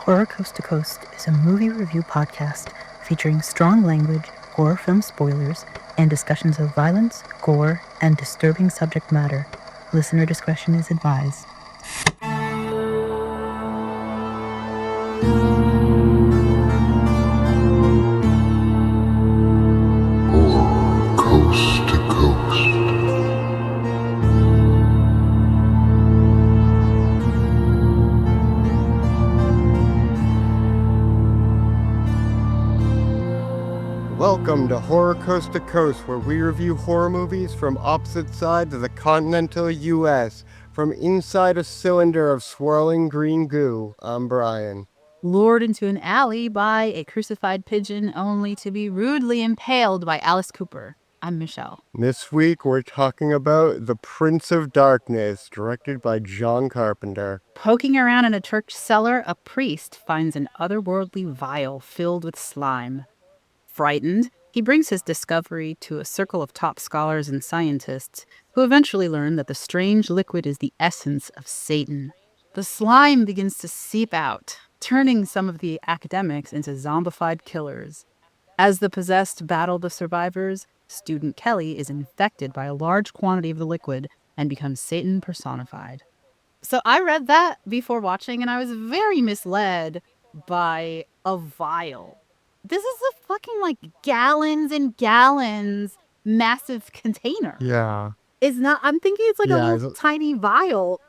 Horror Coast to Coast is a movie review podcast featuring strong language, horror film spoilers, and discussions of violence, gore, and disturbing subject matter. Listener discretion is advised. Horror Coast to Coast. Welcome to Horror Coast to Coast, where we review horror movies from opposite sides of the continental U.S. From inside a cylinder of swirling green goo, I'm Brian. Lured into an alley by a crucified pigeon only to be rudely impaled by Alice Cooper. I'm Michelle. This week we're talking about The Prince of Darkness, directed by John Carpenter. Poking around in a church cellar, a priest finds an otherworldly vial filled with slime. Frightened, he brings his discovery to a circle of top scholars and scientists, who eventually learn that the strange liquid is the essence of Satan. The slime begins to seep out, turning some of the academics into zombified killers. As the possessed battle the survivors, student Kelly is infected by a large quantity of the liquid and becomes Satan personified. So I read that before watching, and I was very misled by a vial. This is a fucking, gallons and gallons massive container. Yeah. It's not, I'm thinking it's like a little tiny vial.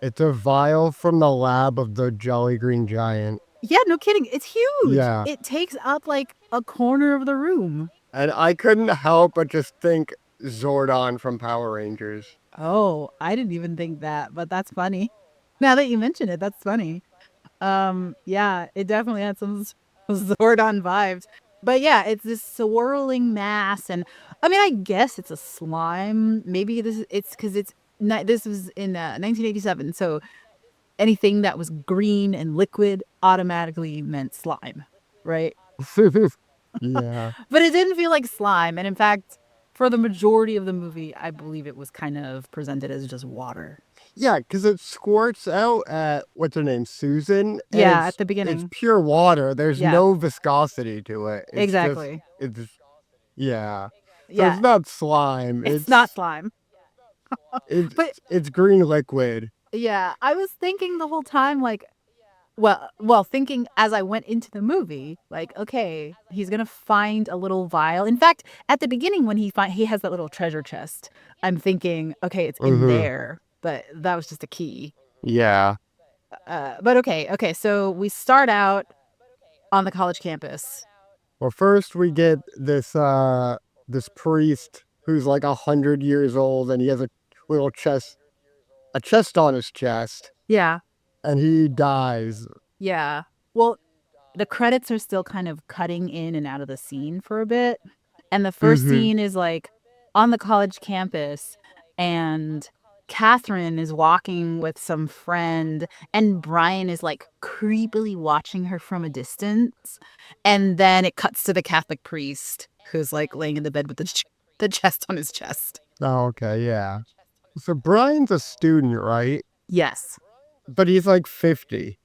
It's a vial from the lab of the Jolly Green Giant. Yeah, no kidding. It's huge. Yeah. It takes up like a corner of the room. And I couldn't help but just think Zordon from Power Rangers. Oh, I didn't even think that, but that's funny. Now that you mention it, that's funny. Yeah, it definitely had some Zordon vibes. But yeah, it's this swirling mass, and I mean, I guess it's a slime. Maybe this was in 1987, so anything that was green and liquid automatically meant slime, right? Yeah. But it didn't feel like slime, and in fact, for the majority of the movie, I believe it was kind of presented as just water. Yeah, because it squirts out at, what's her name, Susan? Yeah, at the beginning. It's pure water. There's Yeah. no viscosity to it. It's Exactly. Yeah. So Yeah, it's not slime. it's not slime. But- it's green liquid. Yeah, I was thinking the whole time, thinking as I went into the movie, like, okay, he's gonna find a little vial. In fact, at the beginning when he has that little treasure chest, I'm thinking, okay, it's in there, but that was just a key. Yeah. But okay, so we start out on the college campus. Well, first we get this priest who's like 100 years old, and he has a chest on his chest, Yeah, and he dies. yeah. Well, the credits are still kind of cutting in and out of the scene for a bit. And the first scene is like on the college campus, and Catherine is walking with some friend, and Brian is like creepily watching her from a distance. And then it cuts to the Catholic priest who's like laying in the bed with the chest on his chest. Oh, okay, yeah. So Brian's a student, right? Yes. But he's like 50.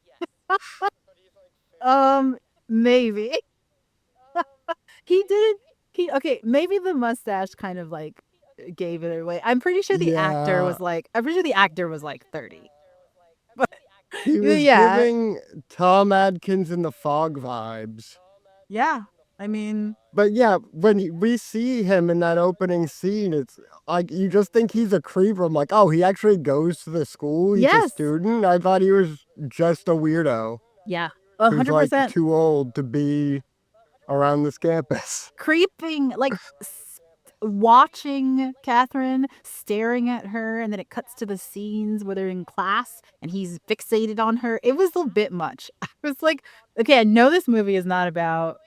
Maybe. Maybe the mustache kind of like gave it away. I'm pretty sure the actor was like 30. But He was yeah. giving Tom Adkins in The Fog vibes. Yeah. I mean, But yeah, when we see him in that opening scene, it's like you just think he's a creeper. I'm like, oh, he actually goes to the school? He's a Yes. student? I thought he was just a weirdo. yeah, Who's 100%. like too old to be around this campus. Creeping, like watching Catherine, staring at her, and then it cuts to the scenes where they're in class and he's fixated on her. It was a bit much. I was like, okay, I know this movie is not about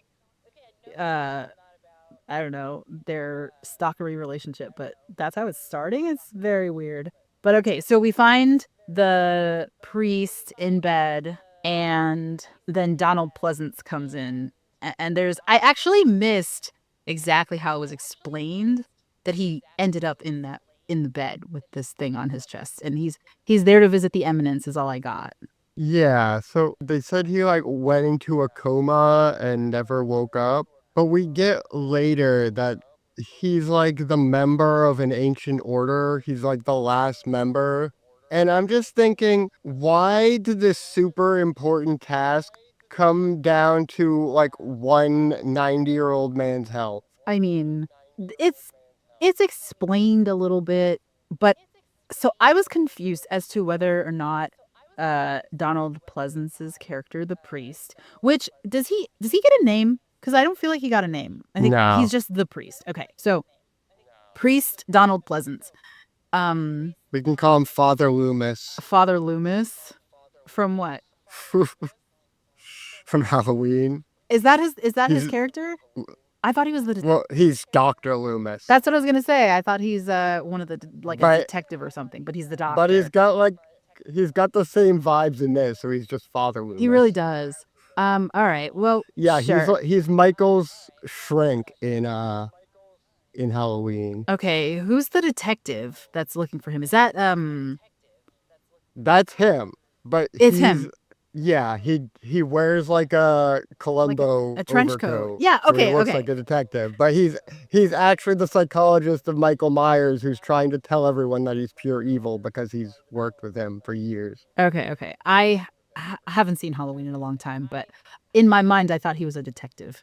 I don't know, their stalkery relationship, but that's how it's starting. It's very weird. But okay, so we find the priest in bed, and then Donald Pleasance comes in, and I actually missed exactly how it was explained that he ended up in the bed with this thing on his chest, and he's there to visit the eminence is all I got. Yeah, so they said he like went into a coma and never woke up. But we get later that he's like the member of an ancient order. He's like the last member. And I'm just thinking, why did this super important task come down to like one 90-year-old man's health? I mean, it's explained a little bit, but so I was confused as to whether or not Donald Pleasance's character, the priest, which does he get a name? Because I don't feel like he got a name. I think No. he's just the priest. Okay, so priest Donald Pleasance, um, We can call him Father Loomis Father Loomis, from what? from Halloween. Is that his He's character? I thought he was Well, he's Dr. Loomis. That's what I was gonna say. I thought he's one of the like a But detective or something, but he's the but doctor. he's got the same vibes in this, so he's just Father Loomis. He really does. All right. Well, Yeah, sure. he's Michael's shrink in Halloween. Okay, who's the detective that's looking for him? Is that That's him. But it's him. yeah, he wears like a Like Columbo a trench coat. overcoat. Yeah, So he okay, looks okay. like a detective. But he's actually the psychologist of Michael Myers who's trying to tell everyone that he's pure evil because he's worked with him for years. Okay, okay. I haven't seen Halloween in a long time, but in my mind I thought he was a detective.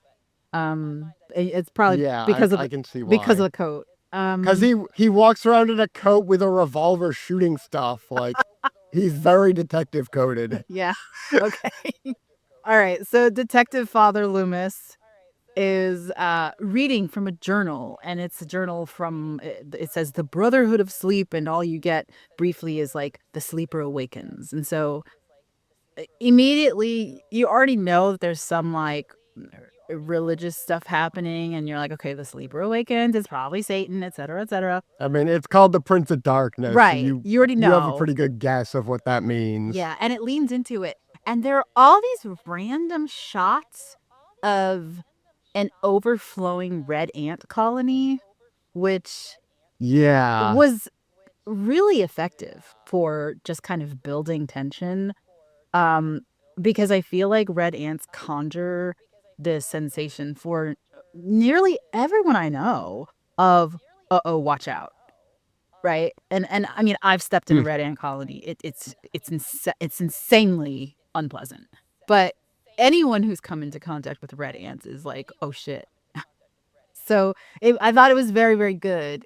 It's probably Yeah, because of I can see because of why. the coat. Because he walks around in a coat with a revolver shooting stuff. Like, he's very detective coded. Yeah. Okay. All right. So Detective Father Loomis is reading from a journal, and it's a journal from it says the Brotherhood of Sleep, and all you get briefly is like the sleeper awakens. And so immediately you already know that there's some like religious stuff happening, and you're like, okay, the sleeper awakens, it's probably Satan, etc., etc. I mean, it's called the Prince of Darkness. So Right. You already you have a know. pretty good guess of what that means. Yeah, and it leans into it. And there are all these random shots of an overflowing red ant colony, which Yeah. was really effective for just kind of building tension. Um, because I feel like red ants conjure this sensation for nearly everyone I know of, uh-oh, watch out. Right? And I mean, I've stepped in a Hmm. red ant colony. It's insanely unpleasant. But anyone who's come into contact with red ants is like, oh shit. So I thought it was very, very good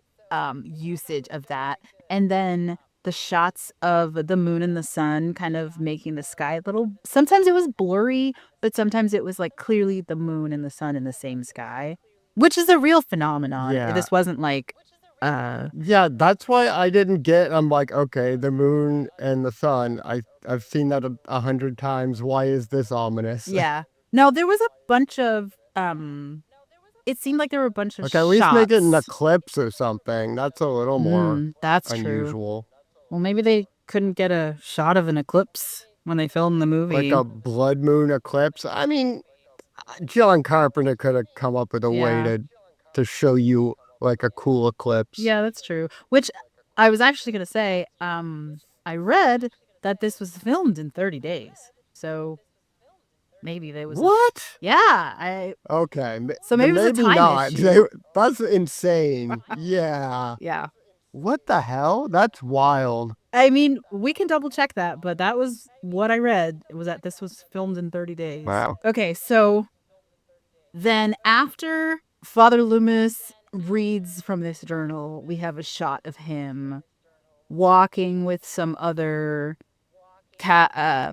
usage of that. And then the shots of the moon and the sun kind of making the sky a little, sometimes it was blurry, but sometimes it was like clearly the moon and the sun in the same sky, which is a real phenomenon. Yeah. This wasn't like Yeah, that's why I didn't get. I'm like, okay, the moon and the sun. I've seen that 100 times. Why is this ominous? yeah. No, there was a bunch of it seemed like there were a bunch of Like, at least make it an shots. eclipse or something. That's a little more That's true. unusual. Well, maybe they couldn't get a shot of an eclipse when they filmed the movie. Like a blood moon eclipse. I mean, John Carpenter could have come up with a way Yeah. to show you like a cool eclipse. Yeah, that's true. Which I was actually going to say, I read that this was filmed in 30 days. So maybe there was What? Yeah, Okay. So maybe it was a maybe time not. issue. That's insane. Yeah. Yeah. What the hell? That's wild. I mean, we can double check that, but that was what I read. It was that this was filmed in 30 days. Wow. Okay, so then after Father Loomis reads from this journal, we have a shot of him walking with some other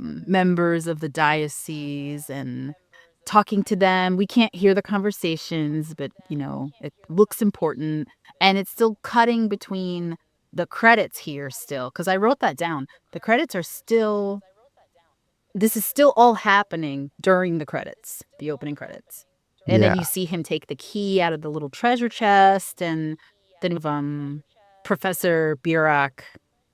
members of the diocese and talking to them. We can't hear the conversations, but it looks important, and it's still cutting between the credits here still, because I wrote that down. The credits are still, this is still all happening during the credits, the opening credits. And then you see him take the key out of the little treasure chest, and then Professor Birak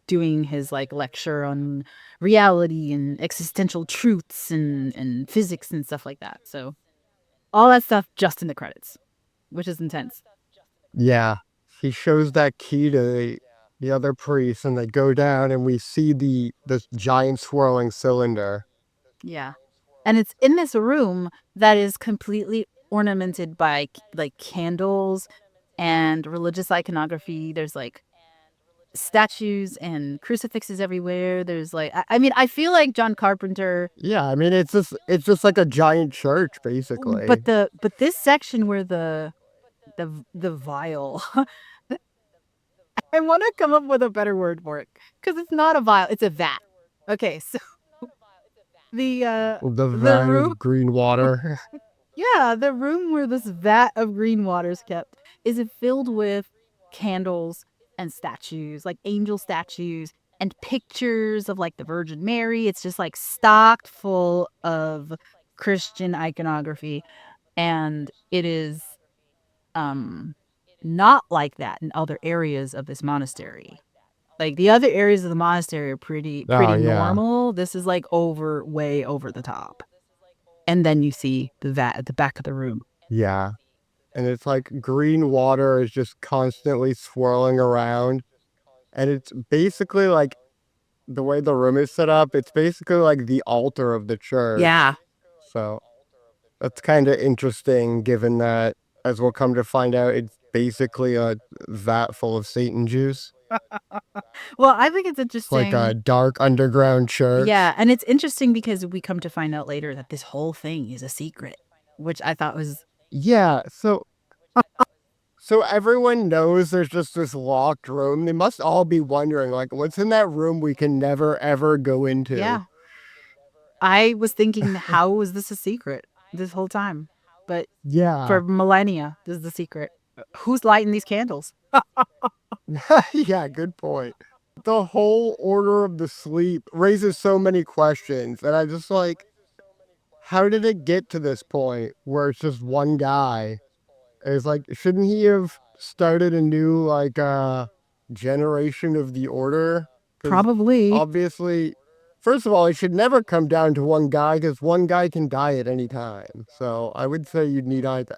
doing his like lecture on reality and existential truths and physics and stuff like that. So all that stuff just in the credits, which is intense. Yeah. He shows that key to the other priests, and they go down, and we see this giant swirling cylinder. Yeah. And it's in this room that is completely ornamented by like candles and religious iconography. There's like statues and crucifixes everywhere. There's like I mean, I feel like John Carpenter, Yeah, I mean it's just like a giant church basically. but this section where the vial I want to come up with a better word for it because it's not a vial, it's a vat. Okay, so the uh The the vat room of green water. yeah, the room where this vat of green water is kept is filled with candles and statues, like angel statues and pictures of like the Virgin Mary. It's just like stocked full of Christian iconography, and it is um not like that in other areas of this monastery. Like the other areas of the monastery are Oh pretty yeah. normal. This is like way over the top. And then you see the vat at the back of the room. Yeah. And it's like green water is just constantly swirling around. And it's basically like the way the room is set up, it's basically like the altar of the church. Yeah. So that's kind of interesting given that, as we'll come to find out, it's basically a vat full of Satan juice. Well, I think it's It's like a interesting. dark underground Yeah, church. and it's interesting because we come to find out later that this whole thing is a secret, which I thought was Yeah, so everyone knows there's just this locked room. They must all be wondering, like, what's in that room we can never ever go into? yeah. I was thinking, how was this a secret this whole time? But Yeah. for millennia, this is the secret. Who's lighting these candles? Yeah, good point. The whole order of the sleep raises so many questions, and I just like, how did it get to this point where it's just one guy? It's like, shouldn't he have started a new generation of the order? Because Probably. obviously, first of all, it should never come down to one guy because one guy can die at any time. So I would say you'd need at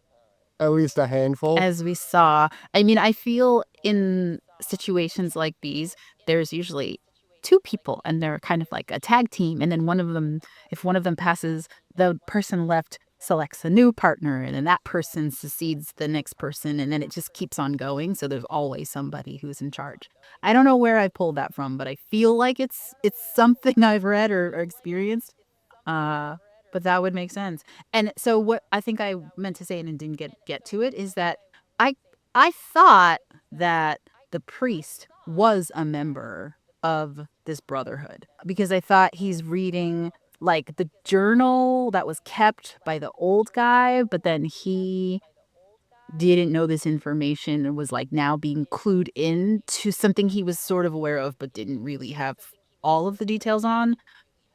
least a handful. As we saw. I mean, I feel in situations like these, there's usually two people and they're kind of like a tag team. And then one of them, if one of them passes, the person left selects a new partner and then that person succeeds the next person and then it just keeps on going. So there's always somebody who's in charge. I don't know where I pulled that from, but I feel like it's something I've read or experienced. Uh, but that would make sense. And so what I think I meant to say and didn't get to it is that I I thought that the priest was a member of this brotherhood because I thought he's reading like the journal that was kept by the old guy, but then he didn't know this information and was like now being clued in to something he was sort of aware of but didn't really have all of the details on.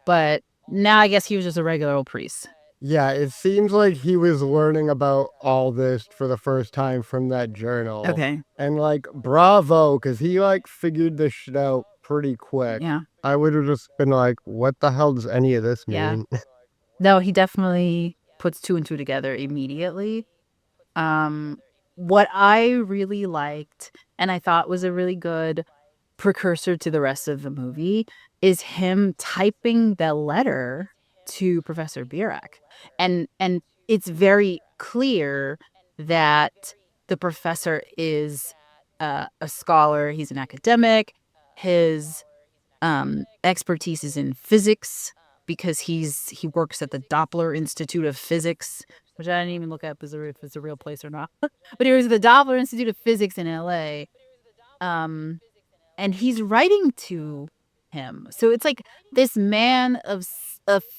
But now I guess he was just a regular old priest. Yeah, it seems like he was learning about all this for the first time from that journal. Okay. And like, bravo, because he like figured this shit out pretty quick. Yeah. I would have just been like, what the hell does any of this Yeah. mean? No, he definitely puts two and two together immediately. Um, what I really liked and I thought was a really good precursor to the rest of the movie is him typing the letter to Professor Birak. And it's very clear that the professor is a scholar, he's an academic. His expertise is in physics because he works at the Doppler Institute of Physics, which I didn't even look up if it's a real place or not. But he was at the Doppler Institute of Physics in LA. Um, and he's writing to him. So it's like this man of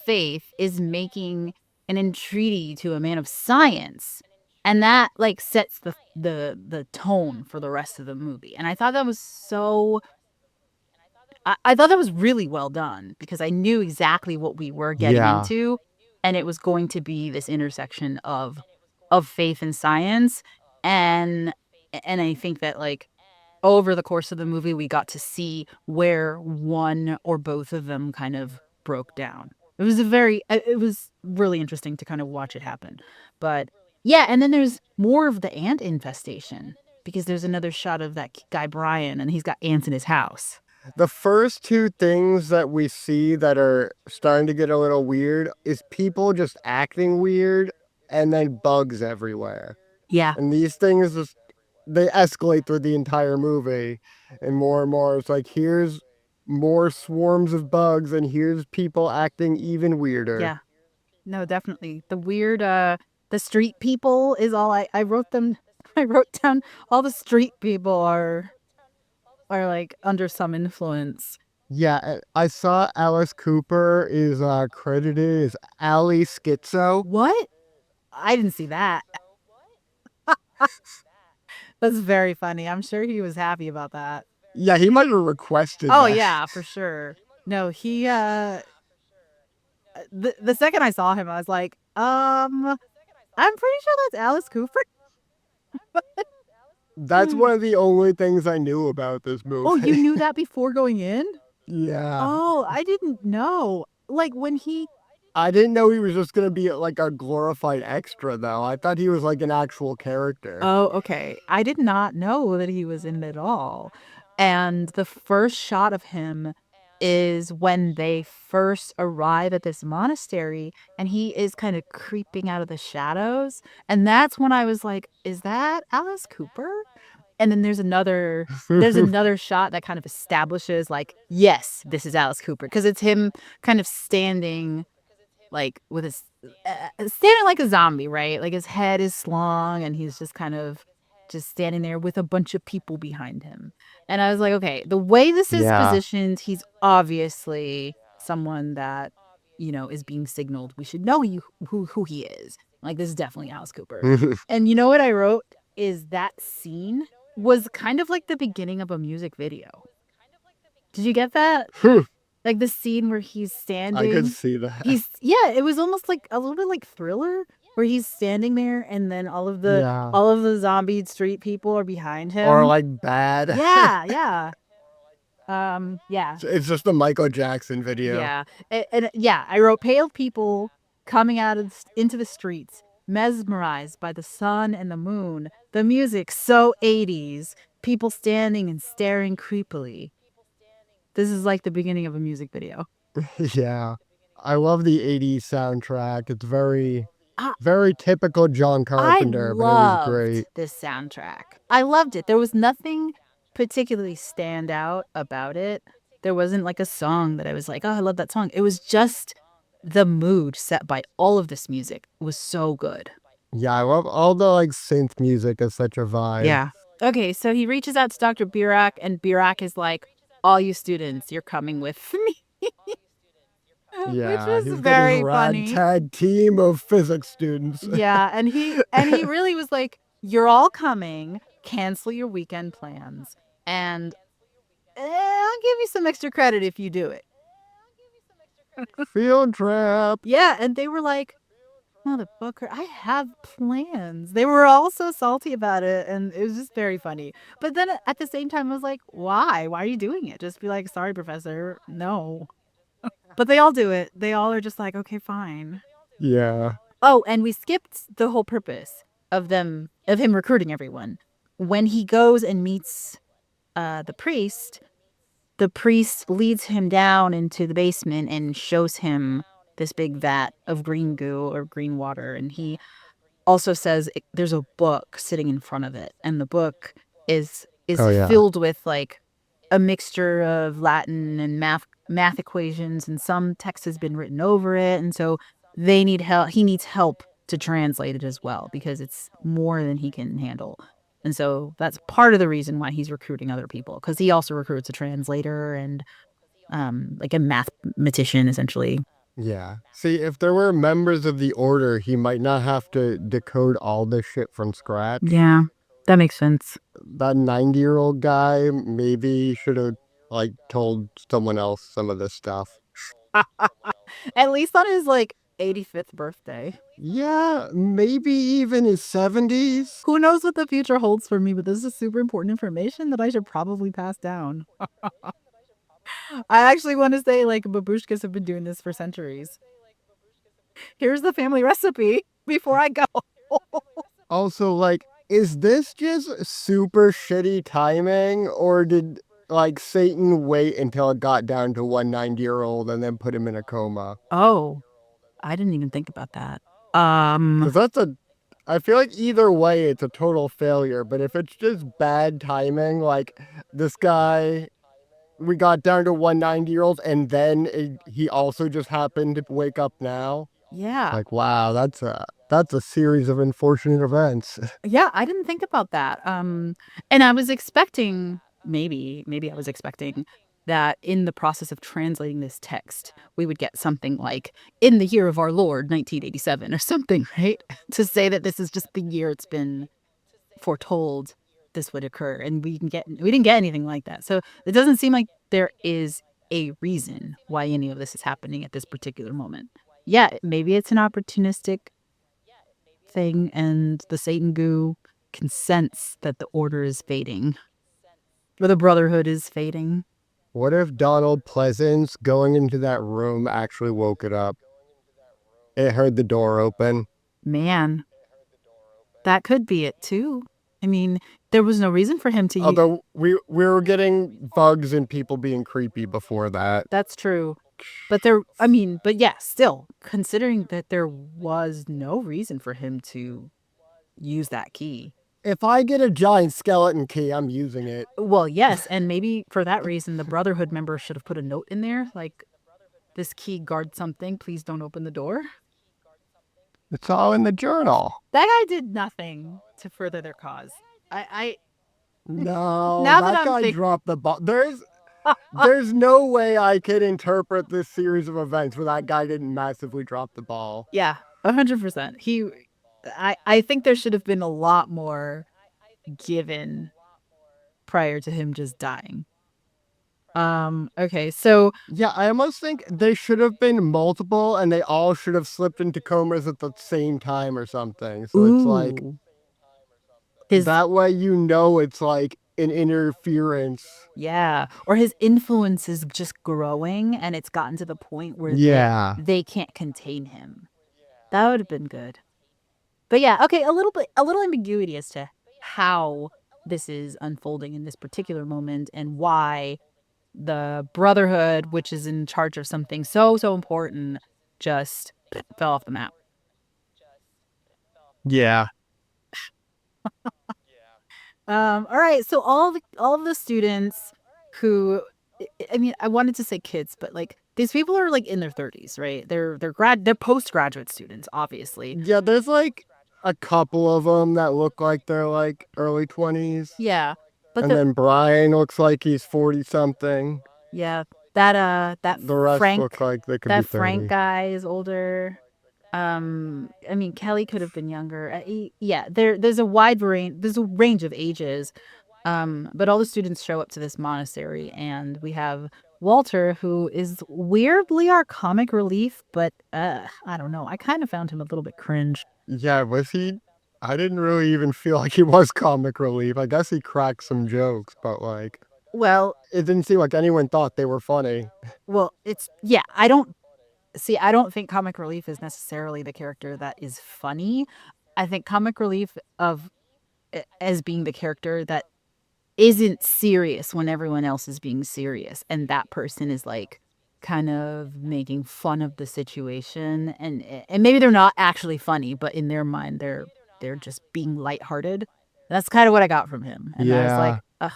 faith is making an entreaty to a man of science. And that like sets the tone for the rest of the movie. And I thought that was so I thought that was really well done because I knew exactly what we were getting Yeah. into, and it was going to be this intersection of faith and science, and I think that like over the course of the movie we got to see where one or both of them kind of broke down. It was really interesting to kind of watch it happen. But yeah, and then there's more of the ant infestation. because there's another shot of that guy Brian, and he's got ants in his house. The first two things that we see that are starting to get a little weird is people just acting weird and then bugs everywhere. Yeah. And these things just they escalate through the entire movie and more. It's like here's more swarms of bugs and here's people acting even weirder. Yeah. No, definitely. The weird the street people is all I wrote them I wrote down all the street people are like under some influence. Yeah, I saw Alice Cooper is credited as Ali Schizo. What? I didn't see that. That's very funny. I'm sure he was happy about that. Yeah, he might have requested Oh that. yeah, for sure. No, he the second I saw him, I was like, I'm pretty sure that's Alice Cooper. That's one of the only things I knew about this movie. Oh, you knew that before going in? Yeah. Oh, I didn't know. Like when I didn't know he was just gonna be like a glorified extra though. I thought he was like an actual character. Oh, okay. I did not know that he was in it at all. And the first shot of him is when they first arrive at this monastery and he is kind of creeping out of the shadows. And that's when I was like, is that Alice Cooper? And then there's another shot that kind of establishes like, yes, this is Alice Cooper, because it's him kind of standing like with his standing like a zombie, right? Like his head is slung and he's just kind of just standing there with a bunch of people behind him. And I was like, okay, the way this is positioned, he's obviously someone that, you know, is being signaled. We should know who he is. Like, this is definitely Alice Cooper. And you know what I wrote is that scene was kind of like the beginning of a music video. Did you get that? Like the scene where he's standing. I could see that. It was almost like a little bit like Thriller, where he's standing there and then all of the zombie street people are behind him. Or like Bad. Yeah. It's just a Michael Jackson video. Yeah. And I wrote pale people coming out into the streets, mesmerized by the sun and the moon. The music so 80s, people standing and staring creepily. This is like the beginning of a music video. Yeah. I love the 80s soundtrack. It's very typical John Carpenter, but it was great. This soundtrack. I loved it. There was nothing particularly stand out about it. There wasn't like a song that I was like, oh, I love that song. It was just the mood set by all of this music. It was so good. Yeah, I love all the like synth music is such a vibe. Yeah. Okay, so he reaches out to Dr. Birak, and Birak is like, all you students, you're coming with me. Yeah, which was he's very got funny. this ragtag team of physics students. Yeah, and he really was like, you're all coming, cancel your weekend plans, and I'll give you some extra credit if you do it. Field trip. Yeah, and they were like, Motherfucker, I have plans. They were all so salty about it, and it was just very funny. But then at the same time, I was like, why? Why are you doing it? Just be like, sorry, professor. No. But they all do it. They all are just like, okay, fine. Yeah. Oh, and we skipped the whole purpose of him recruiting everyone. When he goes and meets the priest leads him down into the basement and shows him this big vat of green goo or green water. And he also says there's a book sitting in front of it. And the book is filled with like a mixture of Latin and math equations, and some text has been written over it. And so they need help. He needs help to translate it as well, because it's more than he can handle. And so that's part of the reason why he's recruiting other people, because he also recruits a translator and like a mathematician, essentially. Yeah. See, if there were members of the order, he might not have to decode all this shit from scratch. Yeah, that makes sense. That 90-year-old guy maybe should have like told someone else some of this stuff. At least on his like 85th birthday. Yeah, maybe even his 70s. Who knows what the future holds for me, but this is super important information that I should probably pass down. I actually want to say, like, babushkas have been doing this for centuries. Here's the family recipe before I go. Also, like, Is this just super shitty timing, or did like Satan wait until it got down to 190-year-old and then put him in a coma? Oh, I didn't even think about that. Because I feel like either way it's a total failure. But if it's just bad timing, like this guy, we got down to 190-year-old, and then he also just happened to wake up now. Yeah. Like, wow, that's a series of unfortunate events. Yeah, I didn't think about that. And I was expecting, maybe I was expecting that in the process of translating this text, we would get something like in the year of our Lord 1987 or something, right? To say that this is just the year it's been foretold this would occur, and we didn't get anything like that. So it doesn't seem like there is a reason why any of this is happening at this particular moment. Yeah, maybe it's an opportunistic thing, and the Satan goo can sense that the order is fading, or the brotherhood is fading. What if Donald Pleasance going into that room actually woke it up? It heard the door open. Man, that could be it too. I mean, there was no reason for him to use. Although we were getting bugs and people being creepy before that. That's true. But yeah, still, considering that there was no reason for him to use that key. If I get a giant skeleton key, I'm using it. Well, yes, and maybe for that reason, the Brotherhood member should have put a note in there, like, this key guards something, please don't open the door. It's all in the journal. That guy did nothing to further their cause. No, Now that that I'm guy dropped the ball. There's no way I could interpret this series of events where that guy didn't massively drop the ball. Yeah, 100%. I think there should have been a lot more given prior to him just dying. Okay, so yeah, I almost think they should have been multiple, and they all should have slipped into comas at the same time or something. So it's like that way it's like an interference. Yeah, or his influence is just growing, and it's gotten to the point where they can't contain him. That would have been good. But yeah, okay, a little ambiguity as to how this is unfolding in this particular moment, and why the Brotherhood, which is in charge of something so important, just fell off the map. Yeah. All right, so all of the students who, I mean, I wanted to say kids, but like these people are like in their 30s, right? They're postgraduate students, obviously. Yeah, there's like a couple of them that look like they're like early 20s. Yeah. But then Brian looks like he's 40 something. Yeah. That the rest Frank look like they could be 30. Frank guy is older. I mean, Kelly could have been younger. Yeah, there's a range of ages. But all the students show up to this monastery, and we have Walter, who is weirdly our comic relief, but I don't know. I kind of found him a little bit cringe. Yeah, was he? I didn't really even feel like he was comic relief. I guess he cracked some jokes, but like, well, it didn't seem like anyone thought they were funny. Well, I don't think comic relief is necessarily the character that is funny. I think comic relief as being the character that isn't serious when everyone else is being serious, and that person is like kind of making fun of the situation, and maybe they're not actually funny, but in their mind they're just being lighthearted. That's kind of what I got from him. And I was like, ugh,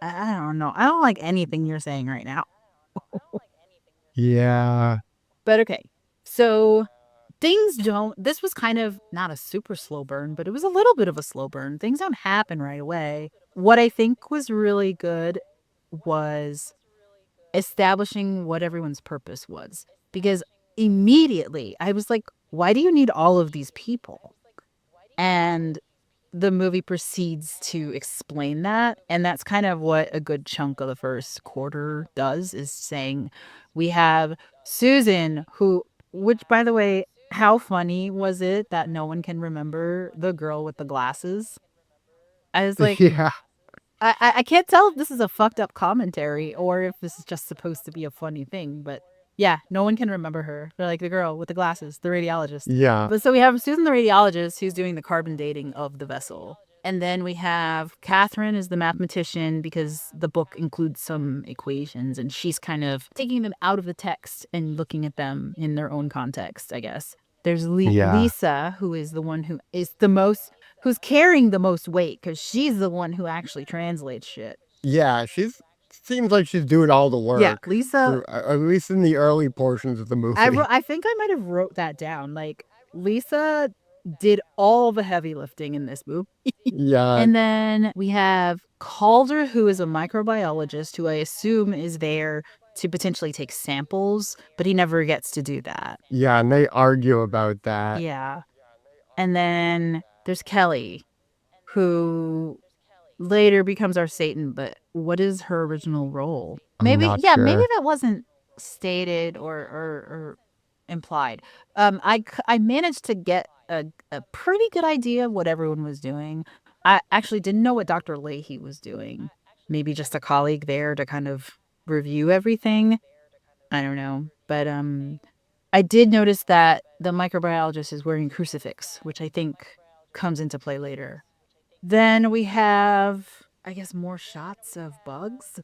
I don't know. I don't like anything you're saying right now. Yeah. But okay. So this was kind of not a super slow burn, but it was a little bit of a slow burn. Things don't happen right away. What I think was really good was establishing what everyone's purpose was. Because immediately I was like, why do you need all of these people? And the movie proceeds to explain that. And that's kind of what a good chunk of the first quarter does, is saying we have Susan, which, by the way, how funny was it that no one can remember the girl with the glasses? I was like, yeah. I can't tell if this is a fucked up commentary or if this is just supposed to be a funny thing, but yeah, no one can remember her. They're like the girl with the glasses, the radiologist. Yeah. But so we have Susan, the radiologist, who's doing the carbon dating of the vessel. And then we have Catherine is the mathematician because the book includes some equations and she's kind of taking them out of the text and looking at them in their own context, I guess. There's Lisa, who is the one who is who's carrying the most weight because she's the one who actually translates shit. Yeah, seems like she's doing all the work. Yeah, Lisa. At least in the early portions of the movie. I think I might have wrote that down. Like Lisa did all the heavy lifting in this movie. Yeah. And then we have Calder, who is a microbiologist who I assume is there to potentially take samples, but he never gets to do that. Yeah, and they argue about that. Yeah. And then there's Kelly, who later becomes our Satan, but what is her original role? Maybe that wasn't stated or implied. I managed to get a pretty good idea of what everyone was doing. I actually didn't know what Dr. Leahy was doing. Maybe just a colleague there to kind of review everything. I don't know. But I did notice that the microbiologist is wearing a crucifix, which I think comes into play later. Then we have, I guess, more shots of bugs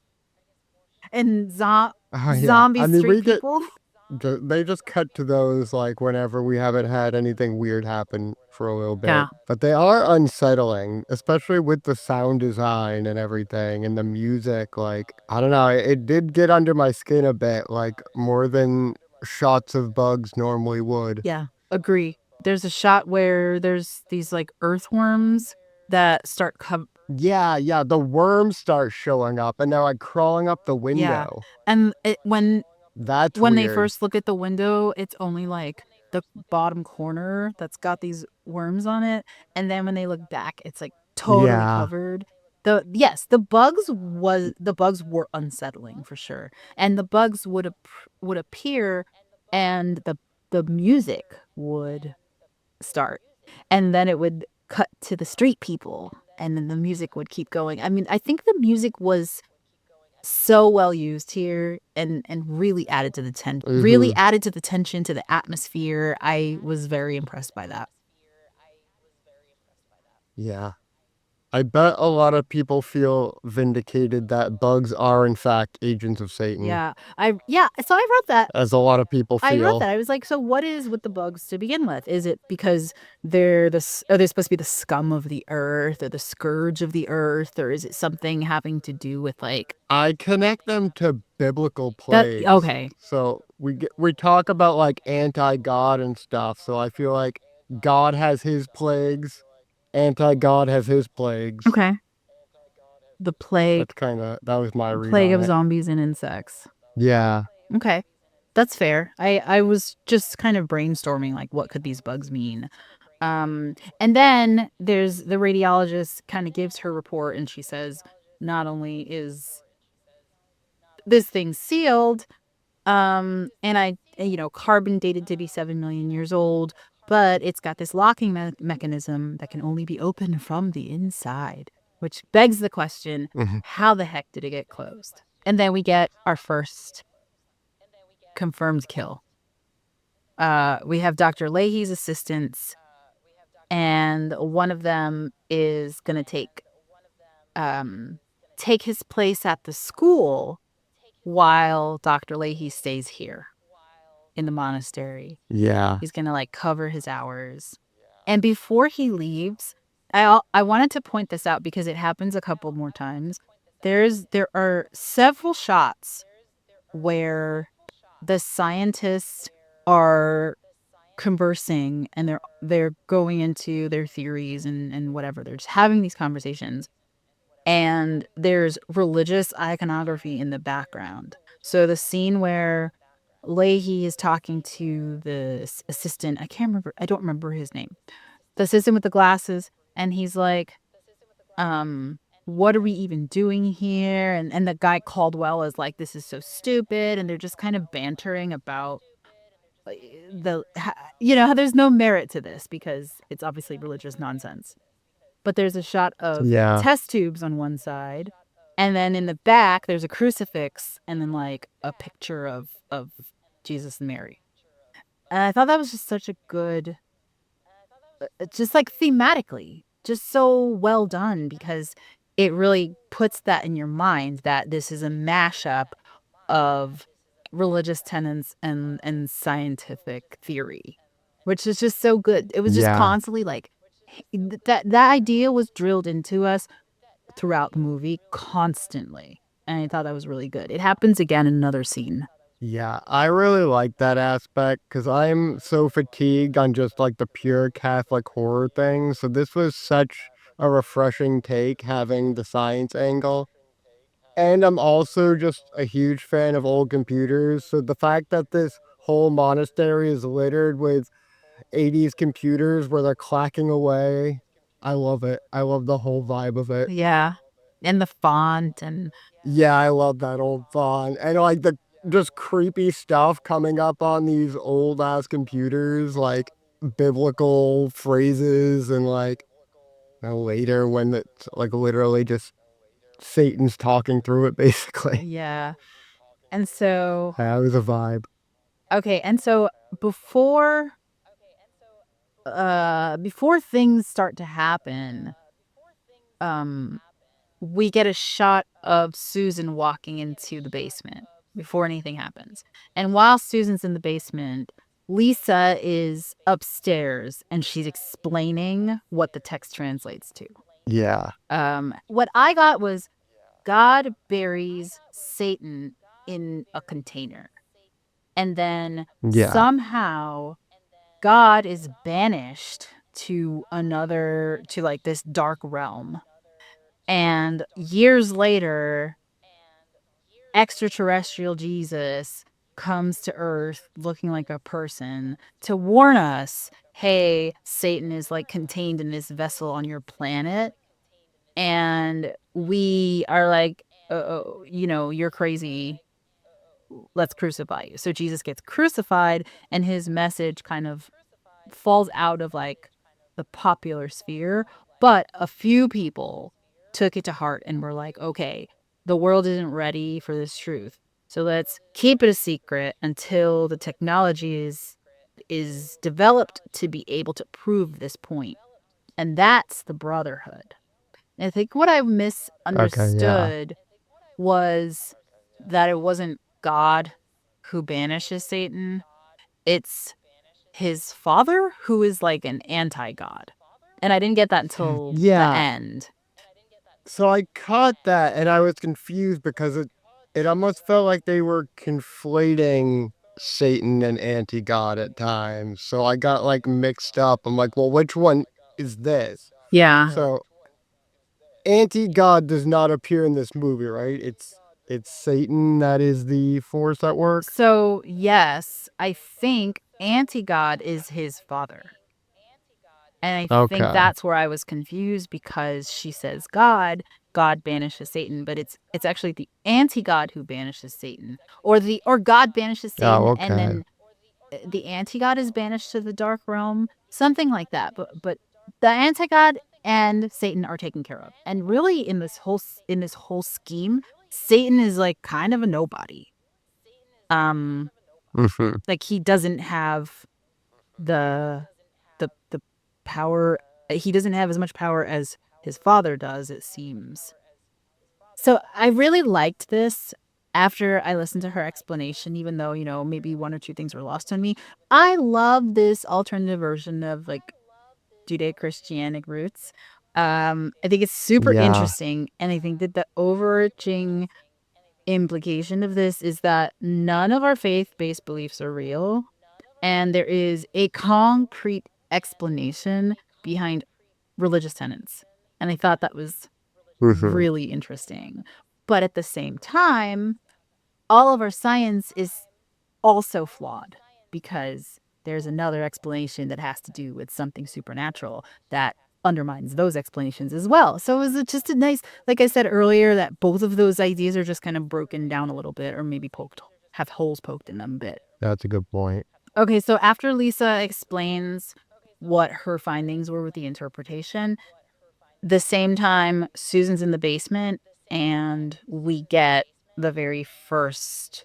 and zombie street people. They just cut to those like whenever we haven't had anything weird happen for a little bit. Yeah. But they are unsettling, especially with the sound design and everything and the music. Like, I don't know, it did get under my skin a bit, like more than shots of bugs normally would. Yeah, agree. There's a shot where there's these like earthworms that start Yeah, the worms start showing up and they're like crawling up the window. Yeah. And when That's when weird. they first look at the window, it's only like the bottom corner that's got these worms on it, and then when they look back, it's like totally covered. The bugs were unsettling for sure, and the bugs would appear, and the music would start, and then it would cut to the street people, and then the music would keep going. I mean, I think the music was so well used here and really added to the really added to the tension, to the atmosphere. I was very impressed by that. Yeah. I bet a lot of people feel vindicated that bugs are in fact agents of Satan. Yeah. So I wrote that. As a lot of people feel. I wrote that. I was like, so what is with the bugs to begin with? Is it because they're supposed to be the scum of the earth or the scourge of the earth, or is it something having to do with like? I connect them to biblical plagues. Okay. So we talk about like anti-God and stuff. So I feel like God has his plagues, anti-God has his plagues. Okay. The plague. That was my read. Plague of zombies and insects. Yeah. Okay. That's fair. I was just kind of brainstorming like what could these bugs mean. And then there's the radiologist kind of gives her report and she says not only is this thing sealed, and carbon dated to be 7 million years old, but it's got this locking mechanism that can only be opened from the inside, which begs the question, how the heck did it get closed? And then we get our first confirmed kill. We have Dr. Leahy's assistants, and one of them is going to take his place at the school while Dr. Leahy stays here in the monastery. Yeah. He's going to like cover his hours. And before he leaves, I wanted to point this out because it happens a couple more times. There are several shots where the scientists are conversing and they're going into their theories and whatever. They're just having these conversations. And there's religious iconography in the background. So the scene where Leahy is talking to the assistant, I don't remember his name, the assistant with the glasses, and he's like, what are we even doing here? And the guy Caldwell is like, this is so stupid. And they're just kind of bantering about there's no merit to this because it's obviously religious nonsense. But there's a shot of test tubes on one side, and then in the back there's a crucifix, and then like a picture of Jesus and Mary. And I thought that was just such a good, just like thematically, just so well done because it really puts that in your mind that this is a mashup of religious tenets and scientific theory, which is just so good. It was just Yeah. constantly like that idea was drilled into us throughout the movie constantly. And I thought that was really good. It happens again in another scene. Yeah, I really like that aspect because I'm so fatigued on just like the pure Catholic horror thing. So this was such a refreshing take having the science angle. And I'm also just a huge fan of old computers. So the fact that this whole monastery is littered with 80s computers where they're clacking away, I love it. I love the whole vibe of it. Yeah. And the font and Yeah, I love that old font. And like the just creepy stuff coming up on these old ass computers, like biblical phrases and like later when it's like literally just Satan's talking through it basically. yeah. And so That was a vibe. okay, and so before before things start to happen, um we get a shot of Susan walking into the basement before anything happens. And while Susan's in the basement, Lisa is upstairs and she's explaining what the text translates to. Yeah. What I got was God buries Satan in a container. And then Yeah. somehow God is banished to like this dark realm. And years later, extraterrestrial Jesus comes to Earth looking like a person to warn us, hey, Satan is like contained in this vessel on your planet. And we are like, you're crazy. Let's crucify you. So Jesus gets crucified, and his message kind of falls out of like the popular sphere. But a few people took it to heart and were like, okay, the world isn't ready for this truth. So let's keep it a secret until the technology is developed to be able to prove this point. And that's the brotherhood. And I think what I Okay, yeah. misunderstood was that it wasn't God who banishes Satan. It's his father who is like an anti-god. And I didn't get that until the Yeah. end. So I caught that and I was confused because it almost felt like they were conflating Satan and anti-God at times. So I got like mixed up. I'm like, well, which one is this? Yeah. So anti-God does not appear in this movie, right? It's Satan that is the force at work. So, yes, I think anti-god is his father. And I think Okay. that's where I was confused because she says God banishes Satan, but it's actually the anti-god who banishes Satan. Or God banishes Oh, Satan and okay. then the anti-god is banished to the dark realm, something like that. But the anti-god and Satan are taken care of. And really in this whole scheme, Satan is like kind of a nobody. Um Hmm. like he doesn't have the power. He doesn't have as much power as his father does, it seems. So I really liked this after I listened to her explanation, even though, maybe one or two things were lost on me. I love this alternative version of like Judeo-Christianic roots. I think it's super Yeah. interesting. And I think that the overarching implication of this is that none of our faith-based beliefs are real. And there is a concrete explanation behind religious tenets. And I thought that was Hmm. really interesting. But at the same time, all of our science is also flawed because there's another explanation that has to do with something supernatural that undermines those explanations as well. So is it just a nice, like I said earlier, that both of those ideas are just kind of broken down a little bit or maybe have holes poked in them a bit. That's a good point. Okay, so after Lisa explains what her findings were with the interpretation, the same time Susan's in the basement and we get the very first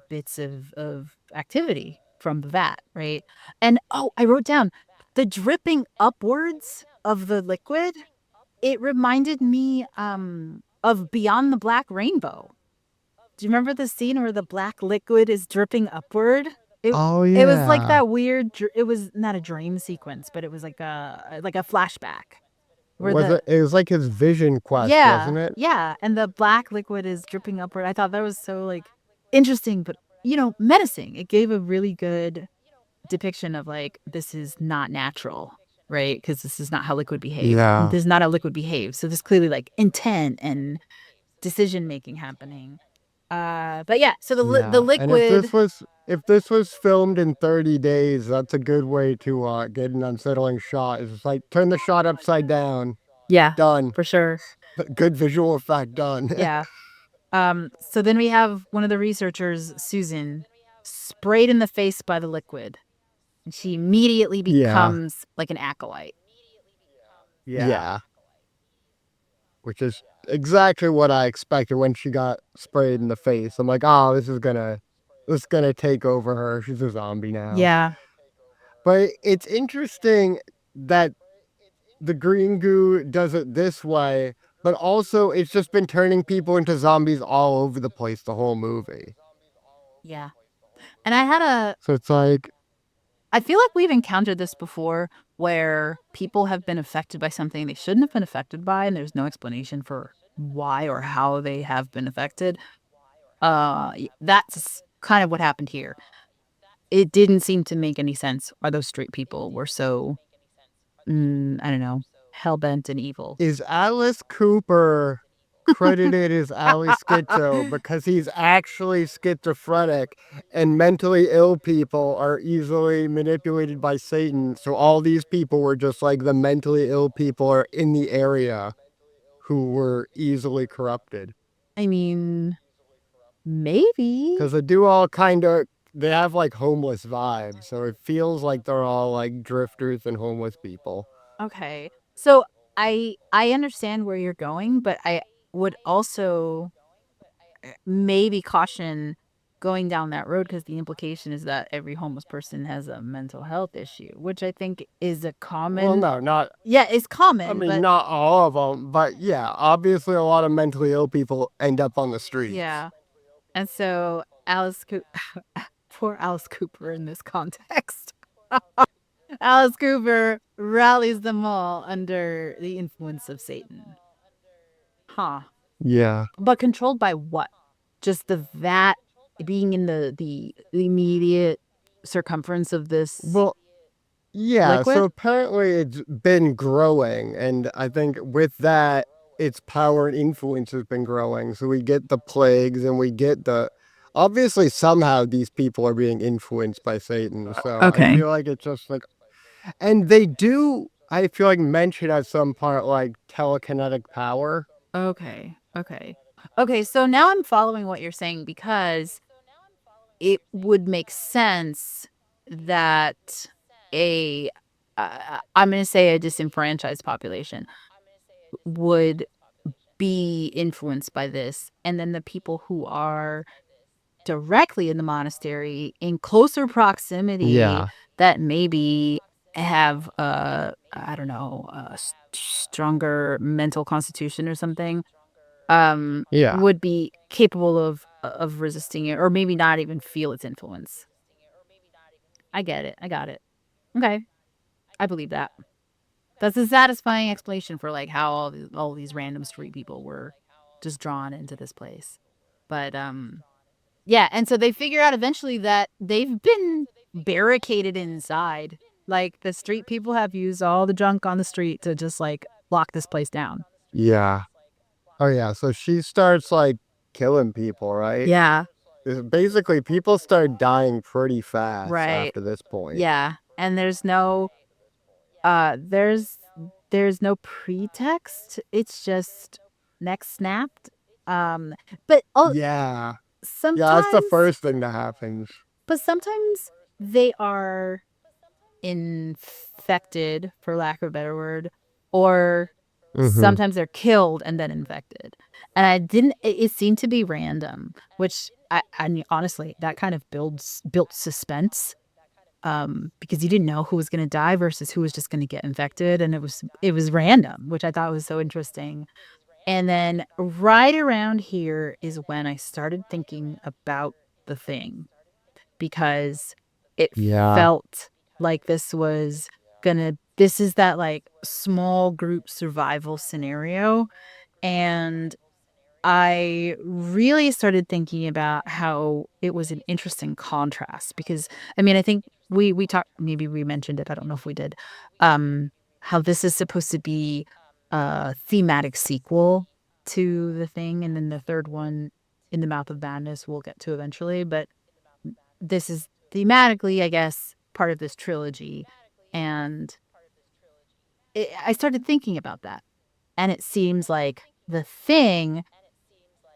bits of activity from the vat, right? And oh, I wrote down the dripping upwards of the liquid, it reminded me of Beyond the Black Rainbow. Do you remember the scene where the black liquid is dripping upward? Oh It was like yeah. that weird. It was not a dream sequence, but it was like a flashback. Where It was like his vision quest, wasn't it? yeah, and the black liquid is dripping upward. I thought that was so like interesting, but menacing. It gave a really good depiction of like this is not natural, right? Because this is not how liquid behave. Yeah. This is not how liquid behaves. So there's clearly like intent and decision making happening. But yeah, so the Yeah. And liquid. if this was filmed in 30 days, that's a good way to get an unsettling shot. It's just like turn the shot upside down. Yeah, Done. for sure. Good visual effect done. Yeah. So then we have one of the researchers, Susan, sprayed in the face by the liquid. And she immediately becomes like an acolyte. Yeah. Which is exactly what I expected when she got sprayed in the face. I'm like, oh, this is gonna take over her. She's a zombie now. Yeah. But it's interesting that the green goo does it this way, but also it's just been turning people into zombies all over the place the whole movie. Yeah. And So it's like, I feel like we've encountered this before where people have been affected by something they shouldn't have been affected by, and there's no explanation for why or how they have been affected. That's kind of what happened here. It didn't seem to make any sense why those street people were so, I don't know, hell-bent and evil. is Alice Cooper credited as Ali Schizo because he's actually schizophrenic and mentally ill people are easily manipulated by Satan. So all these people were just like the mentally ill people are in the area who were easily corrupted. I mean, maybe. Because they have like homeless vibes. So it feels like they're all like drifters and homeless people. Okay. So I understand where you're going, but I would also maybe caution going down that road because the implication is that every homeless person has a mental health issue, which I think is a common. Well, no, not. Yeah, it's common. I mean, but not all of them, but yeah, obviously a lot of mentally ill people end up on the streets. yeah. And so poor Alice Cooper in this context. Alice Cooper rallies them all under the influence of Satan. Huh. Yeah. But controlled by what? Just the vat being in the immediate circumference of this. Well, yeah, liquid? so apparently it's been growing, and I think with that, its power and influence has been growing. So we get the plagues and we get obviously somehow these people are being influenced by Satan. So Okay. I feel like it's just like, and they do, I feel like, mention at some part like telekinetic power. Okay. So now I'm following what you're saying because it would make sense that I'm going to say a disenfranchised population would be influenced by this. And then the people who are directly in the monastery in closer proximity that maybe have I don't know, a stronger mental constitution or something would be capable of resisting it or maybe not even feel its influence. I get it. I got it. Okay. I believe that. That's a satisfying explanation for like how all these random street people were just drawn into this place. But yeah, and so they figure out eventually that they've been barricaded inside. Like the street people have used all the junk on the street to just like lock this place down. Yeah. Oh yeah, so she starts like killing people, right? Yeah. Basically, people start dying pretty fast after this point. Yeah. And there's no there's no pretext. It's just neck snapped. But yeah. sometimes Yeah, that's the first thing that happens. But sometimes they are infected, for lack of a better word, or sometimes they're killed and then infected. And it seemed to be random, which I honestly, that kind of built suspense. because you didn't know who was going to die versus who was just going to get infected, and it was random, which I thought was so interesting. And then right around here is when I started thinking about The Thing, because it Yeah. felt like this is that like small group survival scenario. And I really started thinking about how it was an interesting contrast, because I mean, I think we talked, maybe we mentioned it, I don't know if we did, how this is supposed to be a thematic sequel to The Thing, and then the third one, In the Mouth of Madness, we'll get to eventually, but this is thematically, I guess, part of this trilogy. And I started thinking about that, and it seems like The Thing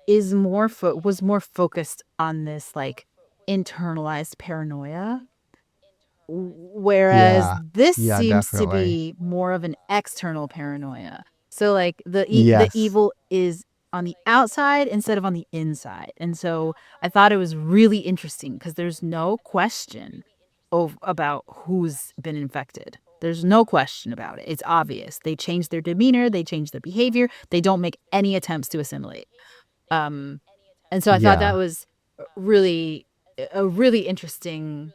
was more focused on this like internalized paranoia, whereas Yeah. this Yeah, seems to definitely. be more of an external paranoia. So like the Yes. evil is on the outside instead of on the inside. And so I thought it was really interesting because there's no question about who's been infected. There's no question about it. It's obvious. They change their demeanor, they change their behavior, they don't make any attempts to assimilate. Um, and so I thought that Yeah. was really a really interesting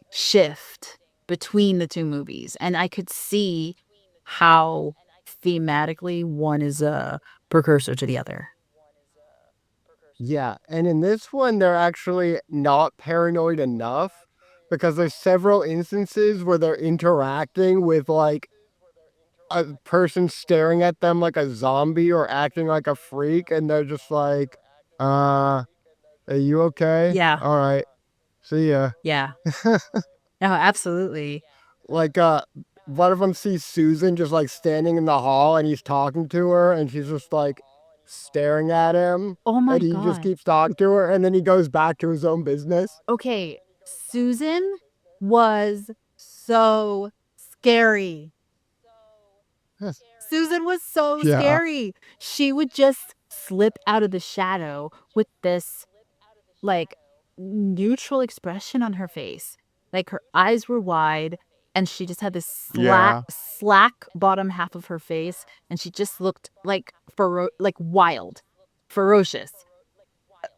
shift between the two movies. And I could see how thematically one is a precursor to the other. Yeah, and in this one, they're actually not paranoid enough because there's several instances where they're interacting with like a person staring at them like a zombie or acting like a freak, and they're just like, are you okay? Yeah. All right, see ya. Yeah. No, absolutely. Like, one of them sees Susan just like standing in the hall and he's talking to her, and she's just like staring at him, Oh and my he just God. keeps talking to her, and then he goes back to his own business. Okay. Susan was so scary. Susan was so Yeah. scary. She would just slip out of the shadow with this like neutral expression on her face. Like her eyes were wide, and she just had this Yeah. slack bottom half of her face, and she just looked like like wild, ferocious.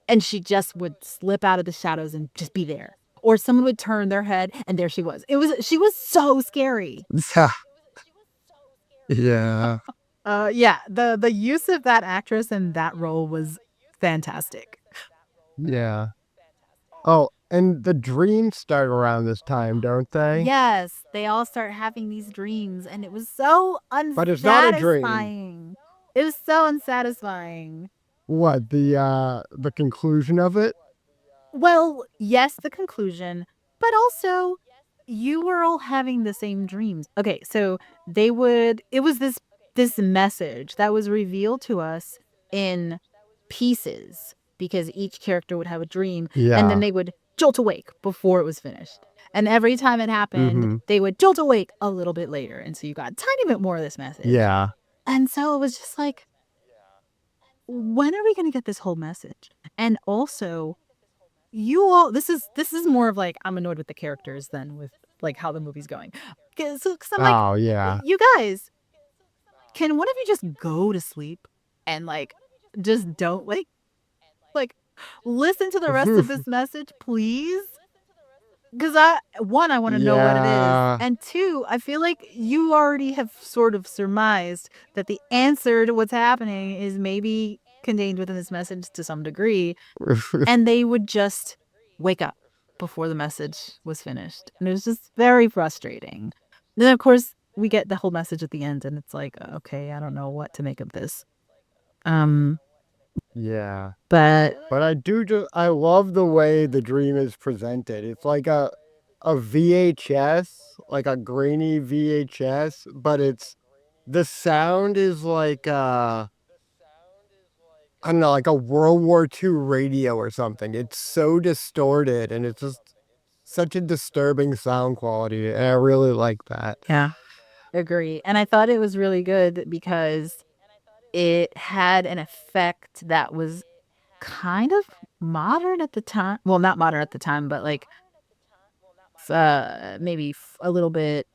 And she just would slip out of the shadows and just be there. Or someone would turn their head and there she was. She was so scary. Yeah. Yeah. Yeah, the use of that actress in that role was fantastic. Yeah. Oh, and the dreams start around this time, don't they? Yes, they all start having these dreams, and it was so But it's not a dream. unsatisfying. It was so unsatisfying. What, the conclusion of it? Well, yes, the conclusion, but also you were all having the same dreams. Okay, so it was this message that was revealed to us in pieces, because each character would have a dream and then Yeah. they would jolt awake before it was finished. And every time it happened, Mm-hmm. they would jolt awake a little bit later. And so you got a tiny bit more of this message. Yeah. And so it was just like, when are we going to get this whole message? And also, you all this is more of like, I'm annoyed with the characters than with like how the movie's going. Cuz I'm like, Oh, yeah. you guys, can one of you just go to sleep and like just don't like listen to the rest of this message, please? Because I want to know what it is, Yeah. and two, I feel like you already have sort of surmised that the answer to what's happening is maybe contained within this message to some degree, and they would just wake up before the message was finished, and it was just very frustrating. Then of course we get the whole message at the end, and it's like, okay, I don't know what to make of this. Um, Yeah. but But I love the way the dream is presented. It's like a VHS, like a grainy VHS, but the sound is like I don't know, like a World War II radio or something. It's so distorted and it's just such a disturbing sound quality. And I really like that. yeah, agree. And I thought it was really good because it had an effect that was kind of modern at the time. Well, not modern at the time, but like maybe a little bit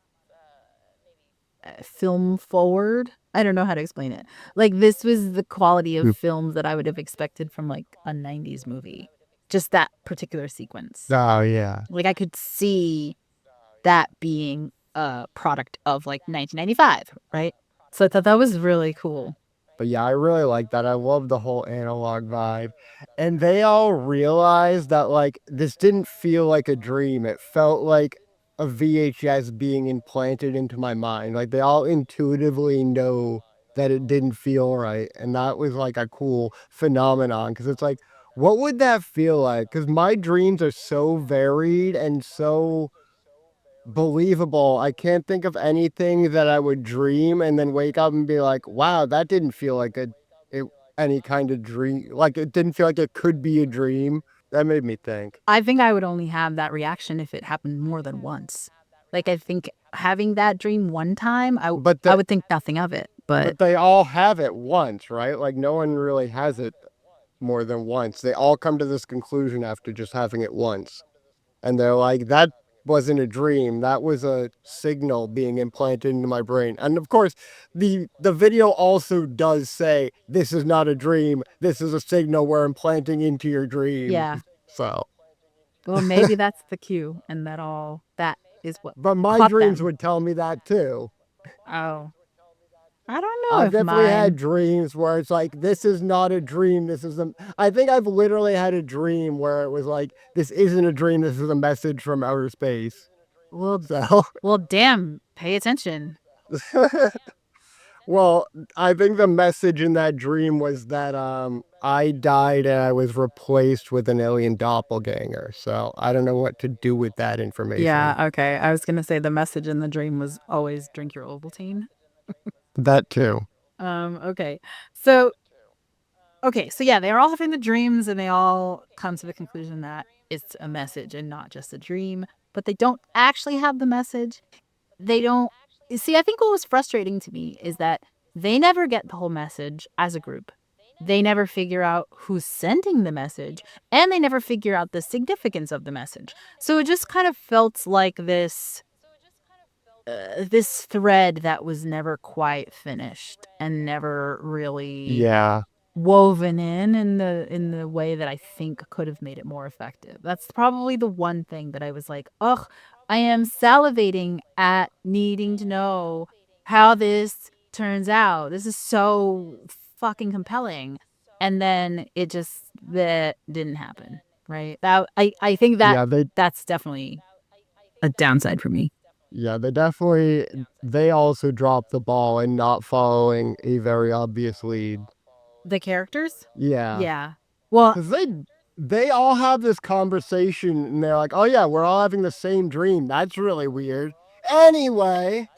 film forward. I don't know how to explain it. Like, this was the quality of films that I would have expected from like a 90s movie. Just that particular sequence. Oh, yeah. Like, I could see that being a product of like 1995, right? So I thought that was really cool. But yeah, I really like that. I love the whole analog vibe. And they all realized that, like, this didn't feel like a dream. It felt like a VHS being implanted into my mind. Like, they all intuitively know that it didn't feel right. And that was like a cool phenomenon because it's like, what would that feel like? Because my dreams are so varied and so believable. I can't think of anything that I would dream and then wake up and be like, "Wow, that didn't feel like it any kind of dream. Like it didn't feel like it could be a dream." That made me think. I think I would only have that reaction if it happened more than once. Like, I think having that dream one time, I would think nothing of it. But they all have it once, right? Like no one really has it more than once. They all come to this conclusion after just having it once. And they're like, that wasn't a dream. That was a signal being implanted into my brain. And of course, the video also does say, this is not a dream. This is a signal we're implanting into your dream. yeah. So, Well, maybe that's the cue, and that is what. but my caught dreams them. would tell me that too. Oh, I don't know I've if definitely had mine. dreams where it's like, this is not a dream. This is a. I think I've literally had a dream where it was like, this isn't a dream. This is a message from outer space. Well, So, well, damn. Pay attention. well, I think the message in that dream was that I died and I was replaced with an alien doppelganger. So I don't know what to do with that information. Yeah. Okay. I was gonna say the message in the dream was always drink your Ovaltine. That too. Okay. So yeah, they're all having the dreams and they all come to the conclusion that it's a message and not just a dream, but they don't actually have the message. They don't see, I think what was frustrating to me is that they never get the whole message as a group. They never figure out who's sending the message, and they never figure out the significance of the message. So it just kind of felt like this thread that was never quite finished and never really woven in the way that I think could have made it more effective. That's probably the one thing that I was like, ugh, I am salivating at needing to know how this turns out. This is so fucking compelling. And then it just that didn't happen. Right. That I think that that's definitely a downside for me. Yeah, they also dropped the ball in not following a very obvious lead. The characters? Yeah. Yeah. Well, because they all have this conversation and they're like, oh yeah, we're all having the same dream. That's really weird. Anyway.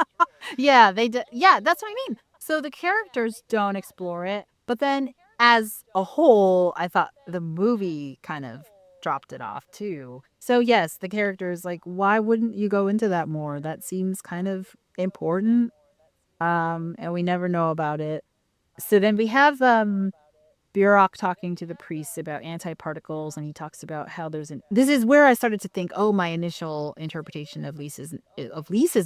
Yeah, yeah, that's what I mean. So the characters don't explore it, but then as a whole, I thought the movie kind of dropped it off too. So yes, the characters, like, why wouldn't you go into that more? That seems kind of important. And we never know about it. So then we have Burok talking to the priests about antiparticles, and he talks about how this is where I started to think, oh, my initial interpretation of Lisa's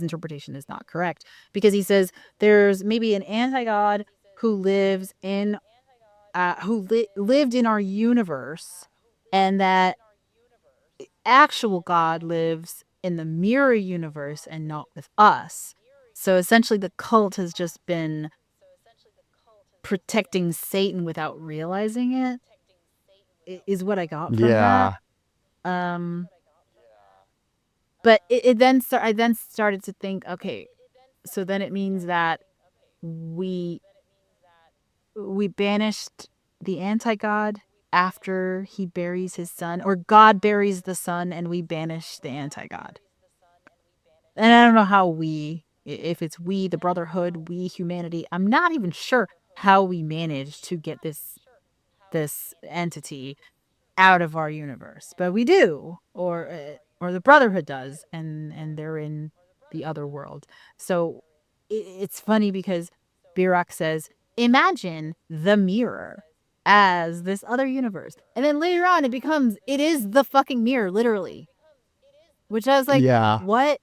interpretation is not correct, because he says there's maybe an anti-god who lives in lived in our universe, and that actual God lives in the mirror universe and not with us. So essentially the cult has just been protecting Satan without realizing it, is what I got from that. But I then started to think, okay, so then it means that we banished the anti-god after he buries his son, or God buries the son and we banish the anti-god. And I don't know how if it's we, the Brotherhood, we, humanity, I'm not even sure how we managed to get this entity out of our universe, but we do, or the Brotherhood does, and they're in the other world. So it's funny because Burok says, imagine the mirror as this other universe, and then later on it is the fucking mirror, literally. which I was like, Yeah. what?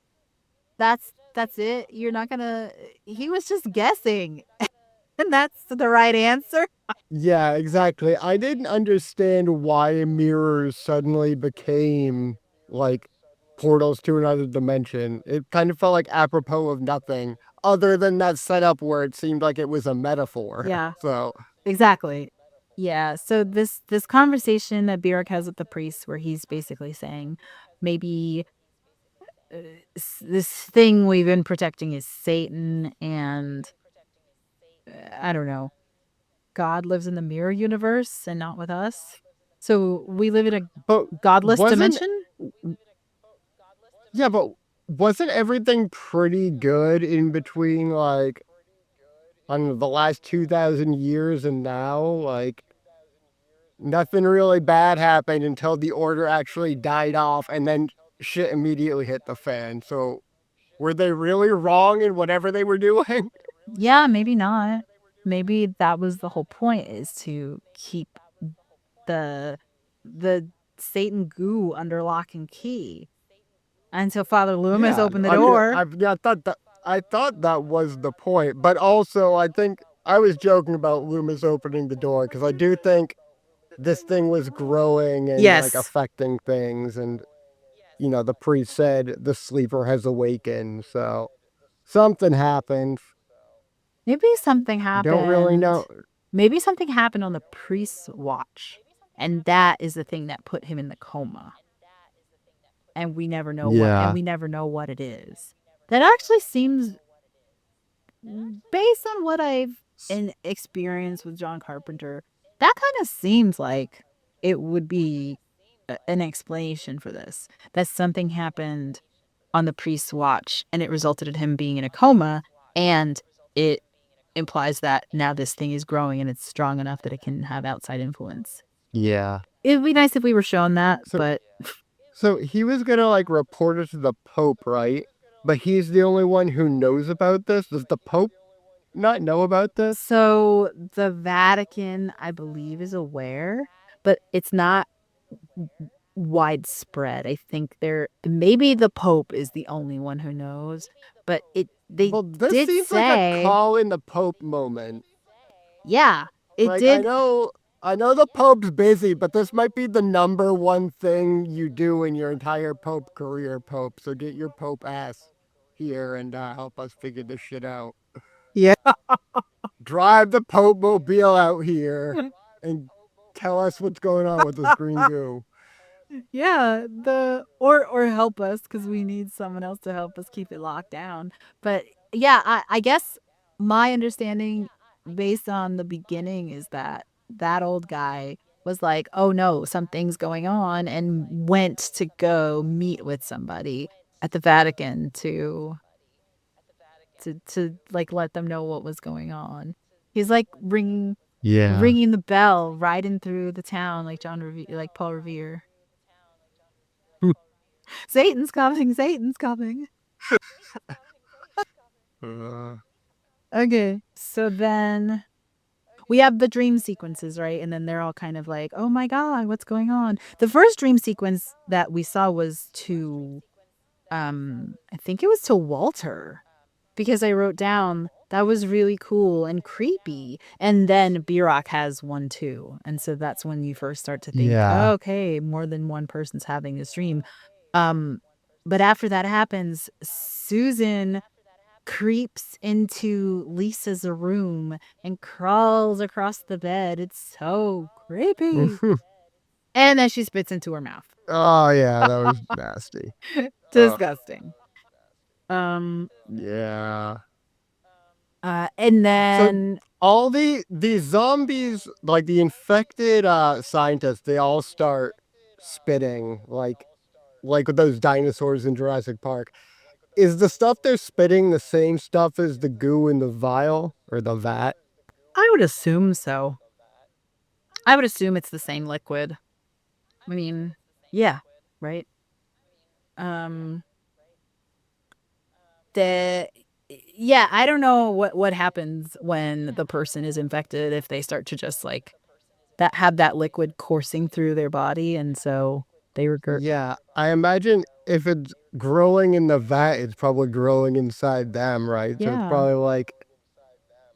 That's it? You're not gonna. He was just guessing. And that's the right answer. Yeah, exactly. I didn't understand why mirrors suddenly became like portals to another dimension. It kind of felt like apropos of nothing, other than that setup where it seemed like it was a metaphor. Yeah, So, exactly. Yeah. So this conversation that Bjork has with the priest, where he's basically saying maybe this thing we've been protecting is Satan, and I don't know, God lives in the mirror universe and not with us. So we live in a but godless wasn't dimension. yeah, but wasn't everything pretty good in between like on the last 2000 years and now? Like nothing really bad happened until the order actually died off and then shit immediately hit the fan. So were they really wrong in whatever they were doing? Yeah, maybe not. Maybe that was the whole point, is to keep the the Satan goo under lock and key until Father Loomis Yeah, opened the I mean, door. I thought that was the point, but also I think I was joking about Loomis opening the door because I do think this thing was growing and like Yes. affecting things, and the priest said the sleeper has awakened, so something happened. Maybe something Don't really happened. know. Maybe something happened on the priest's watch. And that is the thing that put him in the coma. And we never know Yeah. what it is. That actually seems, based on what I've experienced with John Carpenter, that kind of seems like it would be an explanation for this. That something happened on the priest's watch and it resulted in him being in a coma, and it implies that now this thing is growing and it's strong enough that it can have outside influence. Yeah. It'd be nice if we were shown that, So but so he was gonna like report it to the Pope, right? But he's the only one who knows about this. Does the Pope not know about this? so the Vatican, I believe, is aware, but it's not widespread. I think maybe the Pope is the only one who knows, but they Well, this did seems like a say, call in the Pope moment. yeah, it Like I did. know I know the Pope's busy, but this might be the number one thing you do in your entire Pope career, Pope. So get your Pope ass here and help us figure this shit out. Yeah. Drive the Pope mobile out here and tell us what's going on with this green goo. Yeah, or help us, because we need someone else to help us keep it locked down. But yeah, I guess my understanding based on the beginning is that that old guy was like, oh no, something's going on, and went to go meet with somebody at the Vatican to like let them know what was going on. He's like Yeah. ringing the bell, riding through the town like like Paul Revere. Satan's coming, Satan's coming. Uh, Okay. So then we have the dream sequences, right? And then they're all kind of like, oh my God, what's going on? The first dream sequence that we saw was to, I think it was to Walter, because I wrote down that was really cool and creepy. And then Birok has one too. And so that's when you first start to think, oh, yeah. okay, more than one person's having this dream. Um, but after that happens, Susan creeps into Lisa's room and crawls across the bed. It's so creepy. And then she spits into her mouth. Oh yeah, that was nasty. Disgusting. Um Yeah. and So then all the zombies, like the infected scientists, they all start spitting like with those dinosaurs in Jurassic Park. Is the stuff they're spitting the same stuff as the goo in the vial or the vat? I would assume so. I would assume it's the same liquid. I mean, yeah, right? Um the yeah, I don't know what happens when the person is infected, if they start to just like that have that liquid coursing through their body, and so They regurgitate. Yeah, I imagine if it's growing in the vat, it's probably growing inside them, right? So it's Yeah. probably like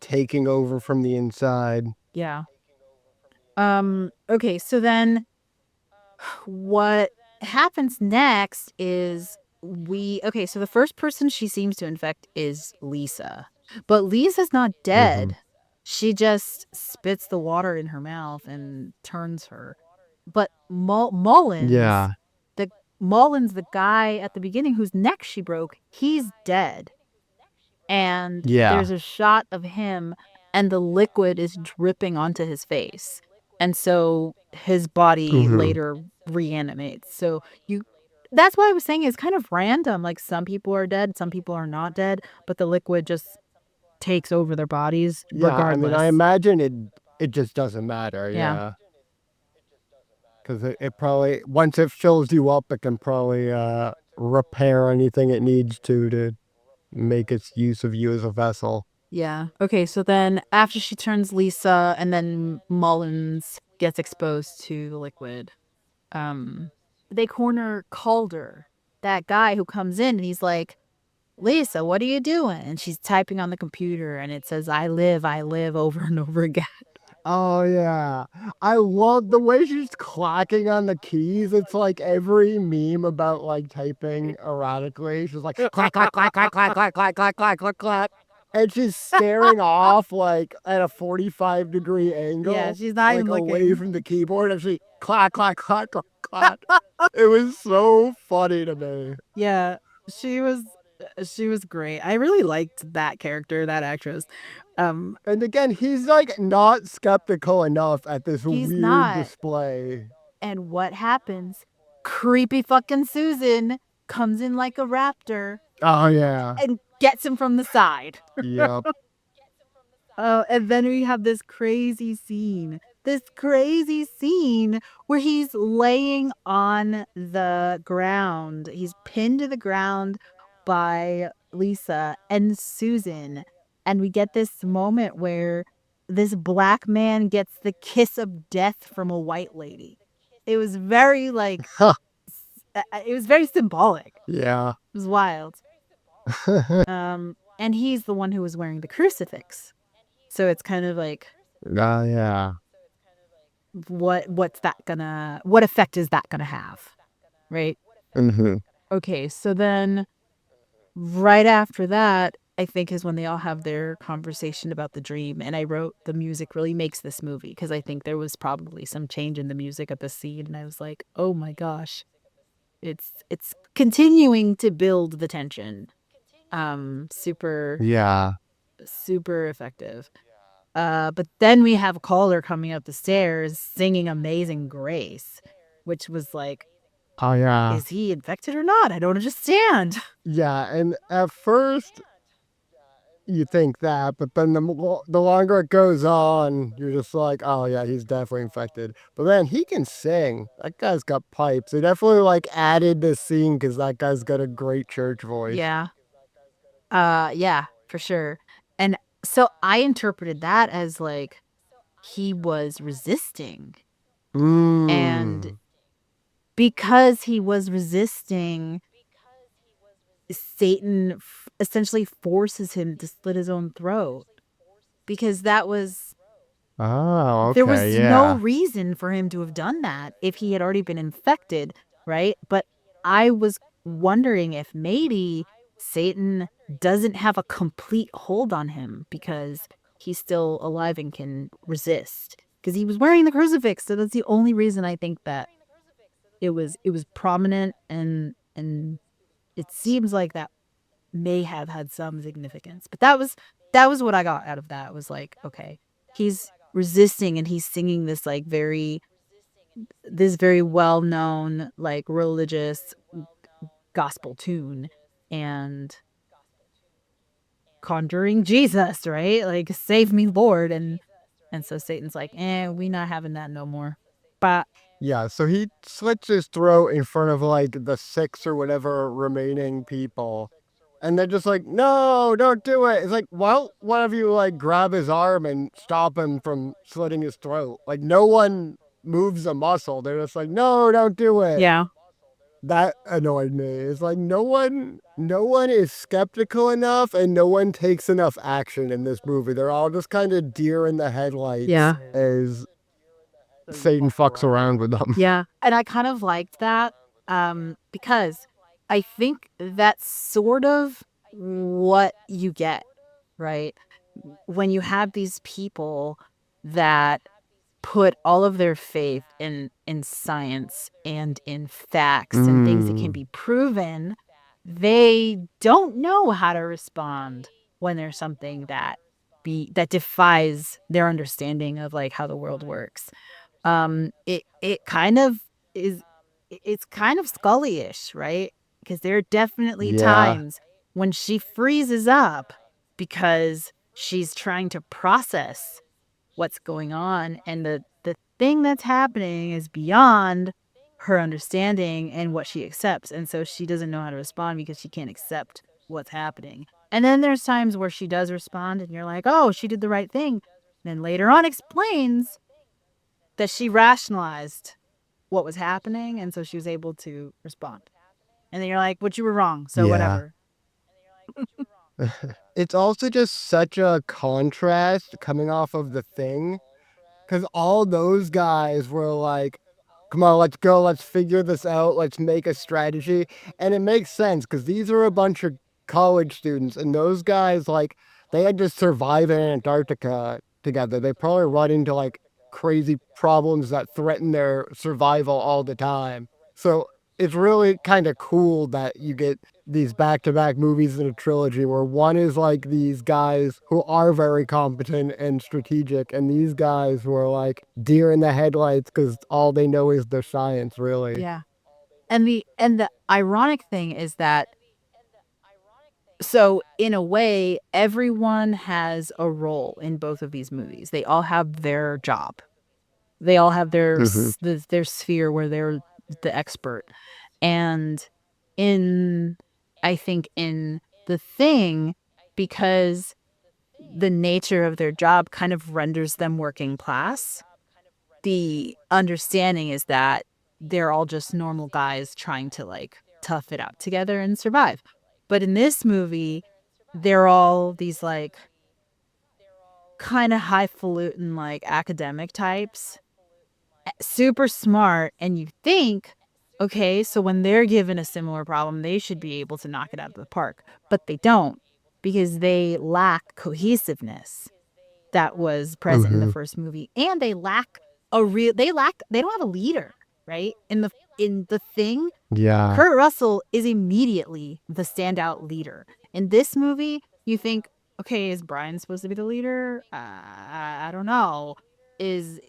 taking over from the inside. Yeah. Okay, so then what happens next is so the first person she seems to infect is Lisa. But Lisa's not Mm-hmm. dead. She just spits the water in her mouth and turns her. But Yeah. the Mullins, the guy at the beginning whose neck she broke, he's dead. And Yeah. there's a shot of him and the liquid is dripping onto his face. And so his body Mm-hmm. later reanimates. So that's why I was saying it's kind of random. Like some people are dead, some people are not dead, but the liquid just takes over their bodies Yeah, I mean, I regardless. imagine it just doesn't matter, Yeah. yeah. Because it probably, once it fills you up, it can probably repair anything it needs to make its use of you as a vessel. Yeah. Okay, so then after she turns Lisa and then Mullins gets exposed to the liquid, they corner Calder, that guy who comes in and he's like, Lisa, what are you doing? And she's typing on the computer and it says, I live over and over again. Oh, yeah. I love the way she's clacking on the keys. It's like every meme about like typing erratically. She's like, clack, clack, clack, clack, clack, clack, clack, clack, clack, clack, clack. And she's staring off like at a 45-degree angle. Yeah, she's not like even away looking. from the keyboard. And she clack, clack, clack, clack, clack. It was so funny to me. Yeah, she was great. I really liked that character, that actress. And again, he's like not skeptical enough at this He's weird not. display. And what happens? Creepy fucking Susan comes in like a raptor Oh, yeah. and gets him from the side. Yep. Oh, and then we have this crazy scene where he's laying on the ground. He's pinned to the ground by Lisa and Susan. And we get this moment where this black man gets the kiss of death from a white lady. It was very like, it was very symbolic. Yeah. It was wild. And he's the one who was wearing the crucifix. So it's kind of like, Yeah. what effect is that gonna have, right? Mm-hmm. Okay, so then right after that, I think is when they all have their conversation about the dream. And I wrote, the music really makes this movie, because I think there was probably some change in the music at the scene, and I was like, oh my gosh, it's continuing to build the tension. Super Yeah. super effective. But then we have Calder coming up the stairs singing Amazing Grace, which was like, Oh, yeah. is he infected or not? I don't understand. Yeah. And at first, you think that, but then the longer it goes on, you're just like, oh, yeah, he's definitely infected. But then he can sing. That guy's got pipes. They definitely like added this scene because that guy's got a great church voice. Yeah. Yeah, for sure. And so I interpreted that as like he was resisting. And because he was resisting, Satan essentially forces him to slit his own throat, because that was Oh, okay. there was yeah. no reason for him to have done that if he had already been infected, right? But I was wondering if maybe Satan doesn't have a complete hold on him because he's still alive and can resist, because he was wearing the crucifix. So that's the only reason I think that it was prominent, and it seems like that may have had some significance. But that was what I got out of that. Was like, okay, he's resisting and he's singing this like very well-known like religious gospel tune and conjuring Jesus, right? Like, save me, Lord. And so Satan's like, we not having that no more. But Yeah, so he slits his throat in front of like the 6 or whatever remaining people. And they're just like, no, don't do it. It's like, well, one of you like grab his arm and stop him from slitting his throat. Like, no one moves a muscle. They're just like, no, don't do it. Yeah. That annoyed me. It's like no one is skeptical enough and no one takes enough action in this movie. They're all just kind of deer in the headlights Yeah. as Satan fucks around with them. Yeah. And I kind of liked that because I think that's sort of what you get, right? When you have these people that put all of their faith in science and in facts and things that can be proven, they don't know how to respond when there's something that defies their understanding of like how the world works. It kind of is, it's kind of Scully-ish, right? Because there are definitely times when she freezes up because she's trying to process what's going on, and the thing that's happening is beyond her understanding and what she accepts, and so she doesn't know how to respond because she can't accept what's happening. And then there's times where she does respond and you're like, oh, she did the right thing. Then later on explains that she rationalized what was happening, and so she was able to respond. And then you're like, but you were wrong, so whatever. It's also just such a contrast coming off of The Thing, because all those guys were like, come on, let's go, let's figure this out, let's make a strategy. And it makes sense because these are a bunch of college students, and those guys, like, they had to survive in Antarctica together. They probably run into like crazy problems that threaten their survival all the time. So it's really kind of cool that you get these back-to-back movies in a trilogy where one is like these guys who are very competent and strategic, and these guys who are like deer in the headlights because all they know is their science, really. Yeah. And the ironic thing is that, so in a way, everyone has a role in both of these movies. They all have their job. They all have their their sphere where they're the expert. And I think in The Thing, because the nature of their job kind of renders them working class, the understanding is that they're all just normal guys trying to like tough it out together and survive. But in this movie, they're all these like kind of highfalutin like academic types, super smart, and you think, okay, so when they're given a similar problem, they should be able to knock it out of the park. But they don't, because they lack cohesiveness that was present in the first movie, and they lack they don't have a leader, right? In the Thing, Yeah. Kurt Russell is immediately the standout leader. In this movie, you think, okay, is Brian supposed to be the leader? I don't know. Is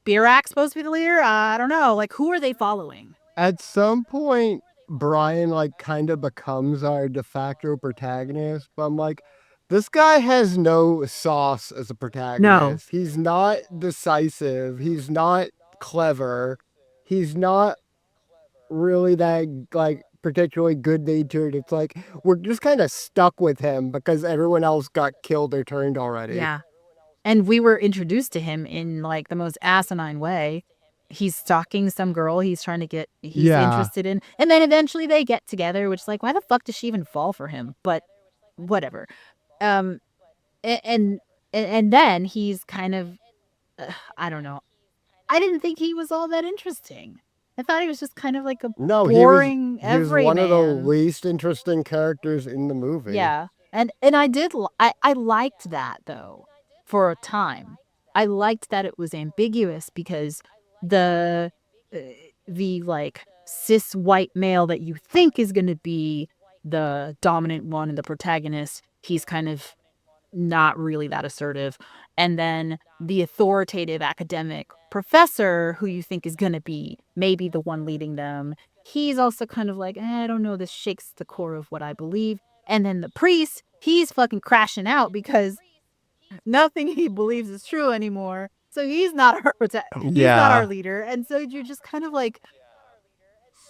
Birak supposed to be the leader? I don't know. Like, who are they following? At some point, Brian like kind of becomes our de facto protagonist, but I'm like, this guy has no sauce as a protagonist. He's not decisive. He's not clever. He's not really that like particularly good natured. It's like we're just kind of stuck with him because everyone else got killed or turned already. Yeah. And we were introduced to him in like the most asinine way. He's stalking some girl he's interested in. And then eventually they get together, which is like, why the fuck does she even fall for him? But whatever. And then he's kind of, I don't know. I didn't think he was all that interesting. I thought he was just kind of like a boring he was one of the everyman. least interesting characters in the movie. Yeah. And I liked that though for a time. I liked that it was ambiguous because the like cis white male that you think is going to be the dominant one and the protagonist, he's kind of not really that assertive. And then the authoritative academic professor who you think is going to be maybe the one leading them, he's also kind of like, I don't know, this shakes the core of what I believe. And then the priest, he's fucking crashing out because nothing he believes is true anymore. So he's not our leader. And so you're just kind of like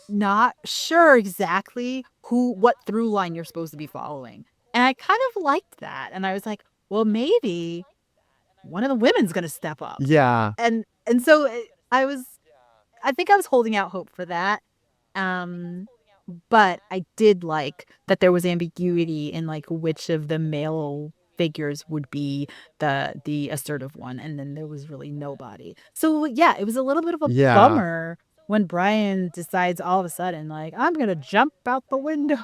not sure exactly what through line you're supposed to be following. And I kind of liked that. And I was like, well, maybe one of the women's going to step up. Yeah. And so I think I was holding out hope for that. But I did like that there was ambiguity in like which of the male figures would be the assertive one, and then there was really nobody. So yeah, it was a little bit of a Yeah. bummer when Brian decides all of a sudden, like, I'm gonna jump out the window.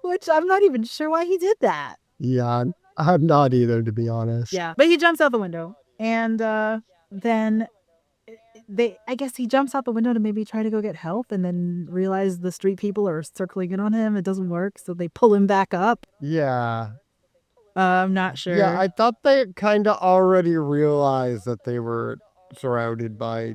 Which I'm not even sure why he did that. Yeah. I'm not either, to be honest. Yeah. But he jumps out the window. And then I guess he jumps out the window to maybe try to go get help, and then realize the street people are circling in on him. It doesn't work, so they pull him back up. Yeah. I'm not sure. Yeah, I thought they kind of already realized that they were surrounded by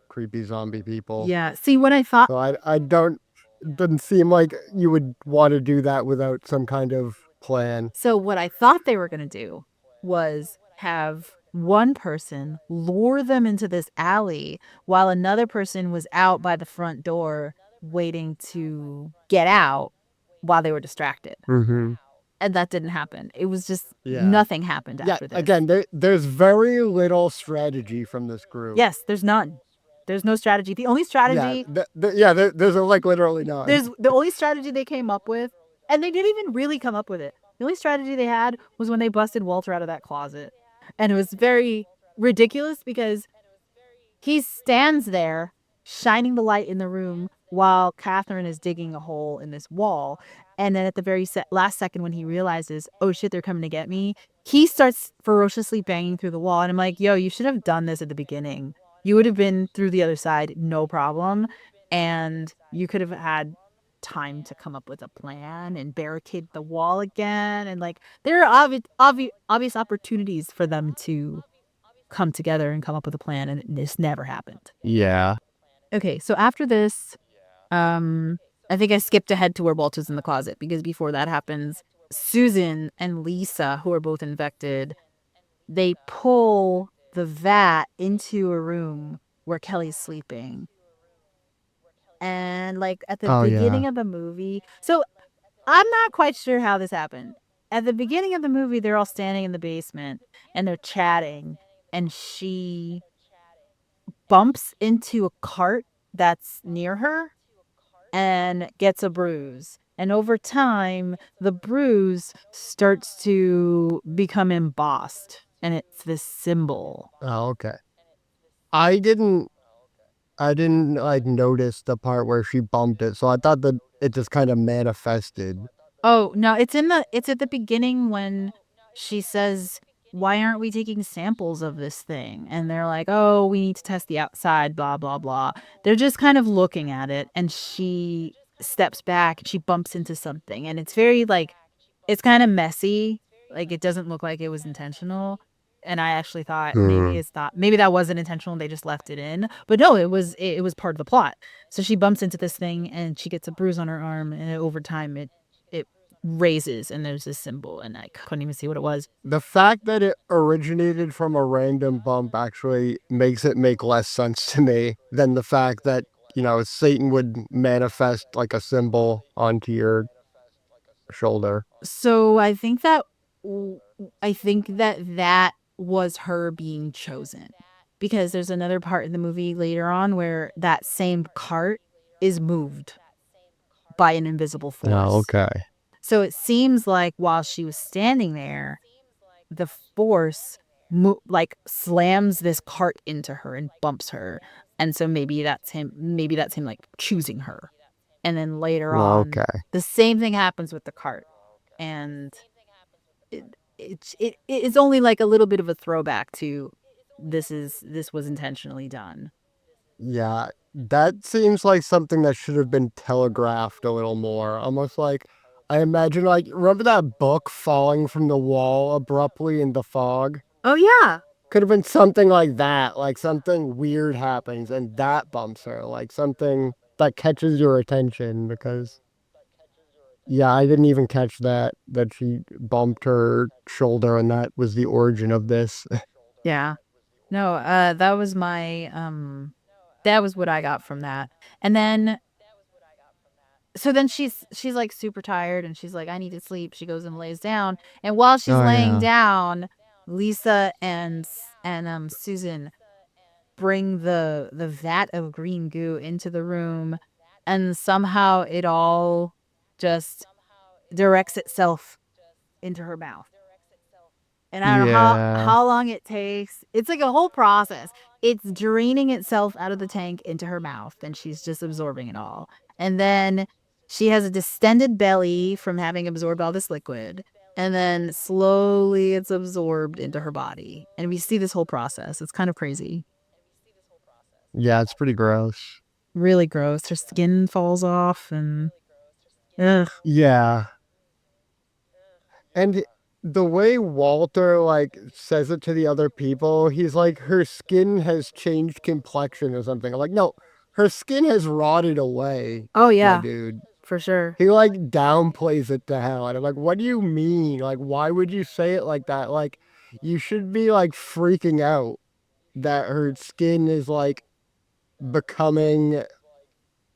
creepy zombie people. Yeah. See, what I thought. So I don't. It doesn't seem like you would want to do that without some kind of plan. So what I thought they were going to do was have one person lure them into this alley while another person was out by the front door waiting to get out while they were distracted. Mm-hmm. And that didn't happen. It was just nothing happened after this. Again, there's very little strategy from this group. Yes, there's none. There's no strategy. The only strategy. There's like literally none. There's the only strategy they came up with, and they didn't even really come up with it. The only strategy they had was when they busted Walter out of that closet. And it was very ridiculous because he stands there shining the light in the room while Catherine is digging a hole in this wall. And then at the very last second, when he realizes, oh shit, they're coming to get me, he starts ferociously banging through the wall. And I'm like, yo, you should have done this at the beginning. You would have been through the other side, no problem. And you could have had time to come up with a plan and barricade the wall again. And like, there are obvious opportunities for them to come together and come up with a plan, and this never happened. Yeah. Okay, so after this, I think I skipped ahead to where Walter's in the closet, because before that happens, Susan and Lisa, who are both infected, they pull the vat into a room where Kelly's sleeping. And like at the beginning of the movie, so I'm not quite sure how this happened. At the beginning of the movie, they're all standing in the basement and they're chatting, and she bumps into a cart that's near her and gets a bruise. And over time, the bruise starts to become embossed, and it's this symbol. Oh, okay. I didn't like notice the part where she bumped it, so I thought that it just kind of manifested. Oh, no, it's at the beginning when she says, why aren't we taking samples of this thing? And they're like, oh, we need to test the outside, blah, blah, blah. They're just kind of looking at it, and she steps back, she bumps into something, and it's very like, it's kind of messy. Like, it doesn't look like it was intentional. And I actually thought maybe that wasn't intentional. They just left it in. But no, it was part of the plot. So she bumps into this thing and she gets a bruise on her arm, and over time it raises and there's this symbol, and I couldn't even see what it was. The fact that it originated from a random bump actually makes it make less sense to me than the fact that, Satan would manifest like a symbol onto your shoulder. So I think that was her being chosen, because there's another part in the movie later on where that same cart is moved by an invisible force. Oh, okay. So it seems like while she was standing there, the force slams this cart into her and bumps her. And so maybe that's him like choosing her. And then later on, the same thing happens with the cart. And it's only like a little bit of a throwback to this was intentionally done. Yeah, that seems like something that should have been telegraphed a little more. Almost like, I imagine, like, remember that book falling from the wall abruptly in the fog? Oh, yeah. Could have been something like that, like something weird happens and that bumps her, like something that catches your attention, because, yeah, I didn't even catch that she bumped her shoulder and that was the origin of this. Yeah. No, that was that was what I got from that. And then, so then she's like super tired and she's like, I need to sleep. She goes and lays down. And while she's laying down, Lisa and Susan bring the vat of green goo into the room, and somehow it all just directs itself into her mouth. And I don't know Yeah. how long it takes. It's like a whole process. It's draining itself out of the tank into her mouth, and she's just absorbing it all. And then she has a distended belly from having absorbed all this liquid. And then slowly it's absorbed into her body. And we see this whole process. It's kind of crazy. Yeah, it's pretty gross. Really gross. Her skin falls off and ugh. Yeah. And the way Walter like says it to the other people, he's like, her skin has changed complexion or something. I'm like, no, her skin has rotted away, Oh my yeah, dude. for sure. He like downplays it to hell. And I'm like, what do you mean? Like, why would you say it like that? Like, you should be like freaking out that her skin is like becoming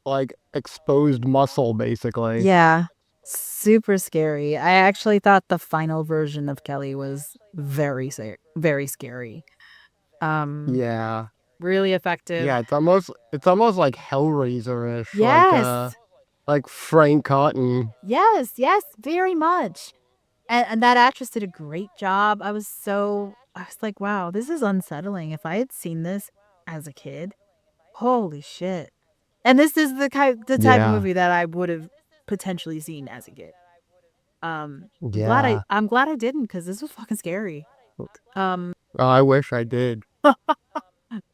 like exposed muscle, basically. Yeah. Super scary. I actually thought the final version of Kelly was very scary. Um Yeah. really effective. Yeah, it's almost like Hellraiser-ish, Yes. like Frank Cotton. Yes, very much. And that actress did a great job. I was like, wow, this is unsettling. If I had seen this as a kid, holy shit. And this is the type of Yeah. movie that I would have potentially seen as a kid. Yeah. I'm glad I didn't, because this was fucking scary. Um Oh, I wish I did.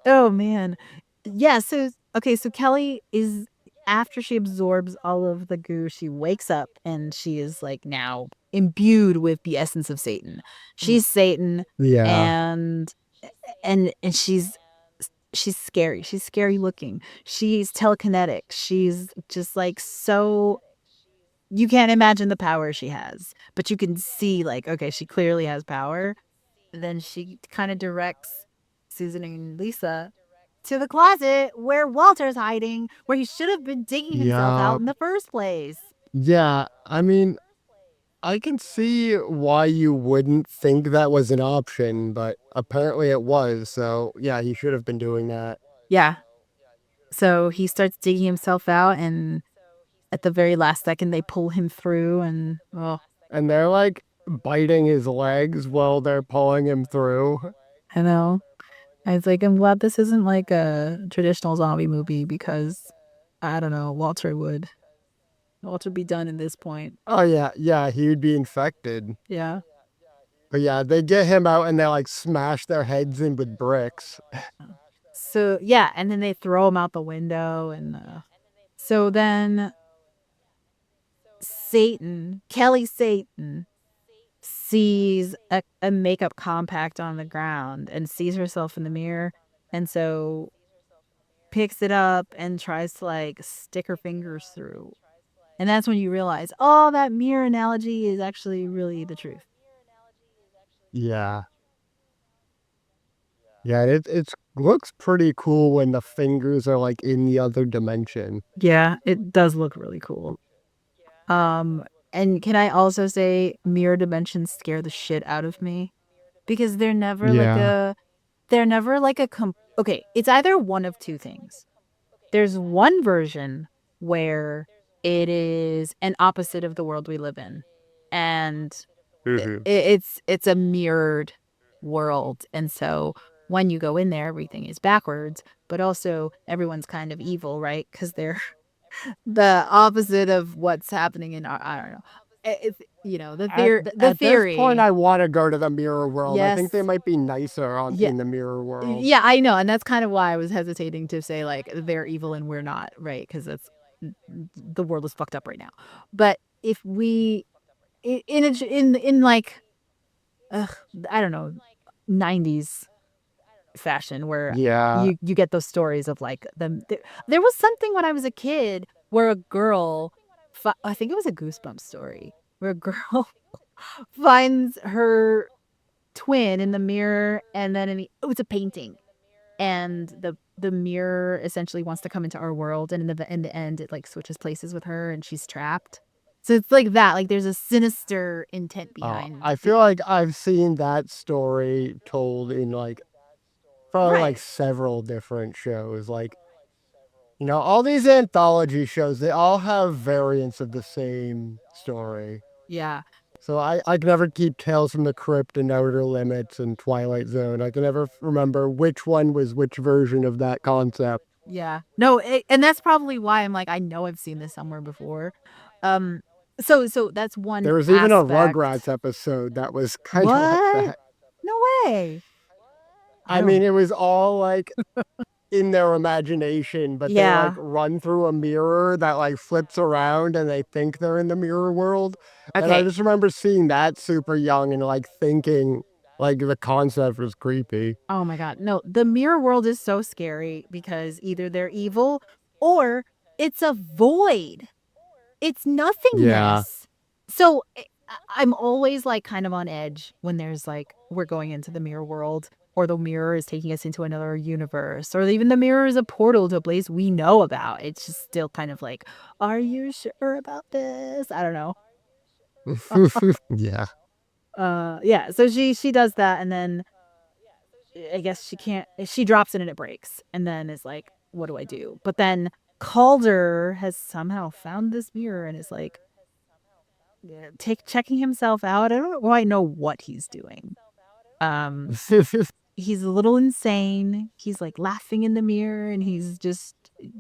oh man. Yeah, so okay, so Kelly is, after she absorbs all of the goo, she wakes up and she is like now imbued with the essence of Satan. She's Satan, Yeah. and and she's scary. She's scary looking. She's telekinetic. She's just like, so you can't imagine the power she has, but you can see like, okay, she clearly has power. Then she kind of directs Susan and Lisa to the closet where Walter's hiding, where he should have been digging himself out Yeah. in the first place. Yeah. I mean, I can see why you wouldn't think that was an option, but apparently it was. So, yeah, he should have been doing that. Yeah. So he starts digging himself out, and at the very last second, they pull him through, and oh, And they're like biting his legs while they're pulling him through. I know. I was like, I'm glad this isn't like a traditional zombie movie, because I don't know, Walter be done at this point. Oh, yeah. Yeah, he would be infected. Yeah. But yeah, they get him out and they like smash their heads in with bricks. So yeah, and then they throw him out the window, and so then Kelly Satan, sees a makeup compact on the ground and sees herself in the mirror, and so picks it up and tries to like stick her fingers through. And that's when you realize, oh, that mirror analogy is actually really the truth. Yeah. Yeah, it looks pretty cool when the fingers are like in the other dimension. Yeah, it does look really cool. Um, and can I also say mirror dimensions scare the shit out of me, because Yeah. they're never like okay, it's either one of two things. There's one version where it is an opposite of the world we live in, and it's a mirrored world, and so when you go in there, everything is backwards, but also everyone's kind of evil, right? Because they're the opposite of what's happening in our, I don't know. It's, the At this point, theory. I want to go to the mirror world. I think Yes. they might be nicer Yeah. in the mirror world. Yeah, I know, and that's kind of why I was hesitating to say like they're evil and we're not, right? Because that's the world is fucked up right now. But if we in like, ugh, I don't know, 90s fashion, where Yeah. you get those stories of like there was something when I was a kid where a girl, I think it was a Goosebumps story, where a girl finds her twin in the mirror, and then it's a painting, and the mirror essentially wants to come into our world, and in the end it like switches places with her and she's trapped. So it's like that. Like there's a sinister intent behind. I feel like I've seen that story told in like probably like Right. several different shows. Like, all these anthology shows, they all have variants of the same story. Yeah. So I can never keep Tales from the Crypt and Outer Limits and Twilight Zone. I can never remember which one was which version of that concept. Yeah. No, and that's probably why I'm like, I know I've seen this somewhere before. Um, so that's one There was even a aspect. Rugrats episode that was kind of like What? that. No way. I mean, it was all like in their imagination, but they like Yeah. run through a mirror that like flips around and they think they're in the mirror world. And I Okay. just remember seeing that super young and like thinking like the concept was creepy. Oh my God. No, the mirror world is so scary because either they're evil or it's a void. It's Yeah. nothingness. So I'm always like kind of on edge when there's like, we're going into the mirror world or the mirror is taking us into another universe or even the mirror is a portal to a place we know about. It's just still kind of like, are you sure about this? I don't know. Yeah. Yeah. So she does that and then I guess she drops it and it breaks and then is like, what do I do? But then Calder has somehow found this mirror and is like checking himself out. I don't quite know what he's doing. He's a little insane. He's like laughing in the mirror and he's just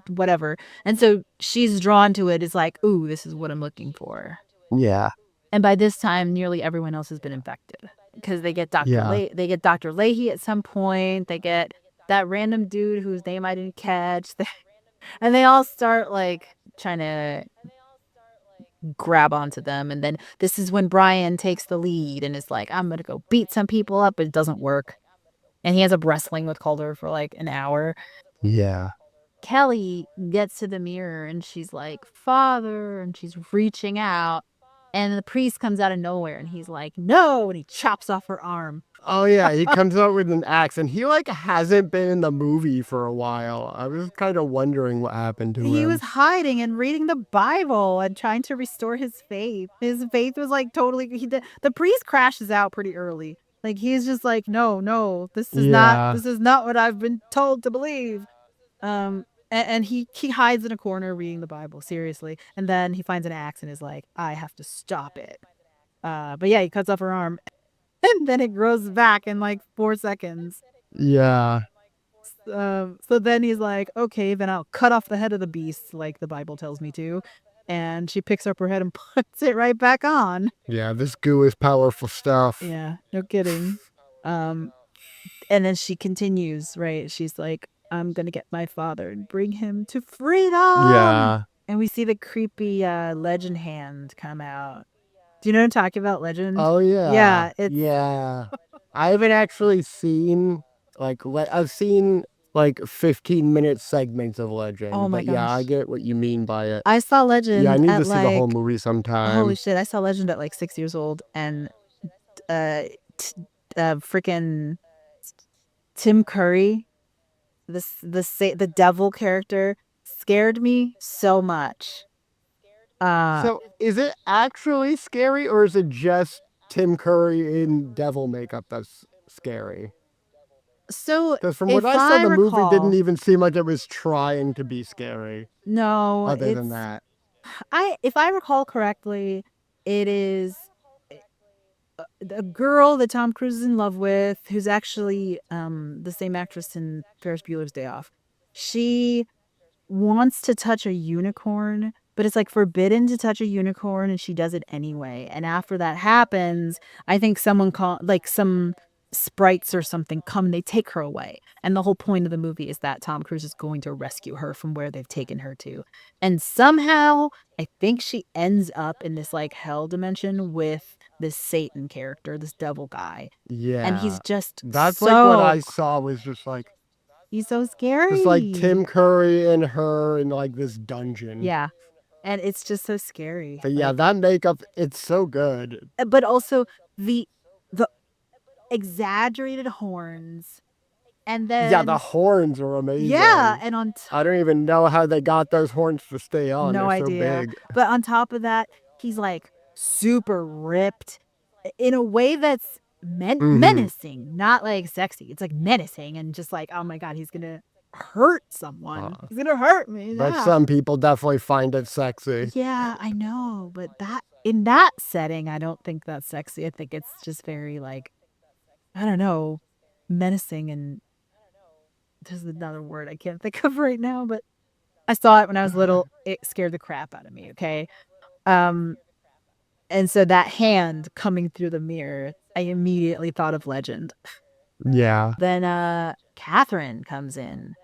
whatever. And so she's drawn to it. It's like, ooh, this is what I'm looking for. Yeah. And by this time, nearly everyone else has been infected because they get they get Dr. Leahy at some point. They get that random dude whose name I didn't catch. And they all start like trying to grab onto them. And then this is when Brian takes the lead and is like, I'm going to go beat some people up. But it doesn't work. And he ends up wrestling with Calder for like an hour. Yeah. Kelly gets to the mirror and she's like, Father, and she's reaching out. And the priest comes out of nowhere and he's like, no, and he chops off her arm. Oh yeah, he comes out with an axe and he like hasn't been in the movie for a while. I was kind of wondering what happened to him. He was hiding and reading the Bible and trying to restore his faith. His faith was like totally the priest crashes out pretty early. Like he's just like, no, this is not what I've been told to believe. And he hides in a corner reading the Bible, seriously. And then he finds an axe and is like, I have to stop it. But yeah, he cuts off her arm and then it grows back in like 4 seconds. Yeah. So then he's like, okay, then I'll cut off the head of the beast like the Bible tells me to. And she picks up her head and puts it right back on. Yeah, this goo is powerful stuff. Yeah, no kidding. And then she continues, right? She's like, I'm going to get my father and bring him to freedom. Yeah. And we see the creepy legend hand come out. Do you know what I'm talking about, Legend? Oh, yeah. Yeah. Yeah. I haven't actually seen, I've seen, 15-minute segments of Legend. Oh, my but yeah, I gosh. get what you mean by it. I saw Legend Yeah, I need at to see the whole like, movie sometime. holy shit, I saw Legend at like 6 years old and freaking Tim Curry, the devil character, scared me so much. So, is it actually scary, or is it just Tim Curry in devil makeup that's scary? So, Because from if what I saw, the movie recall, didn't even seem like it was trying to be scary. no, Other than that, if I recall correctly, it is a girl that Tom Cruise is in love with, who's actually the same actress in Ferris Bueller's Day Off. She wants to touch a unicorn, but it's like forbidden to touch a unicorn, and she does it anyway. And after that happens, I think some sprites or something come, they take her away. And the whole point of the movie is that Tom Cruise is going to rescue her from where they've taken her to. And somehow, I think she ends up in this like hell dimension with this Satan character, this devil guy. yeah, And he's just that's so, like what I saw was just like he's so scary. just like Tim Curry and her in like this dungeon. Yeah. And it's just so scary. But yeah, that makeup, it's so good. But also the exaggerated horns. And then Yeah, the horns are amazing. yeah, and I don't even know how they got those horns to stay on. no They're idea. so big. But on top of that, he's like super ripped in a way that's Mhm. menacing, not like sexy. It's like menacing and just like, oh my God, he's gonna hurt someone. He's gonna hurt me. But Yeah. some people definitely find it sexy. Yeah, I know, but that in that setting, I don't think that's sexy. I think it's just very like, I don't know, menacing, and there's another word I can't think of right now, but I saw it when I was little. It scared the crap out of me, okay? And so that hand coming through the mirror, I immediately thought of Legend. Yeah. Then Catherine comes in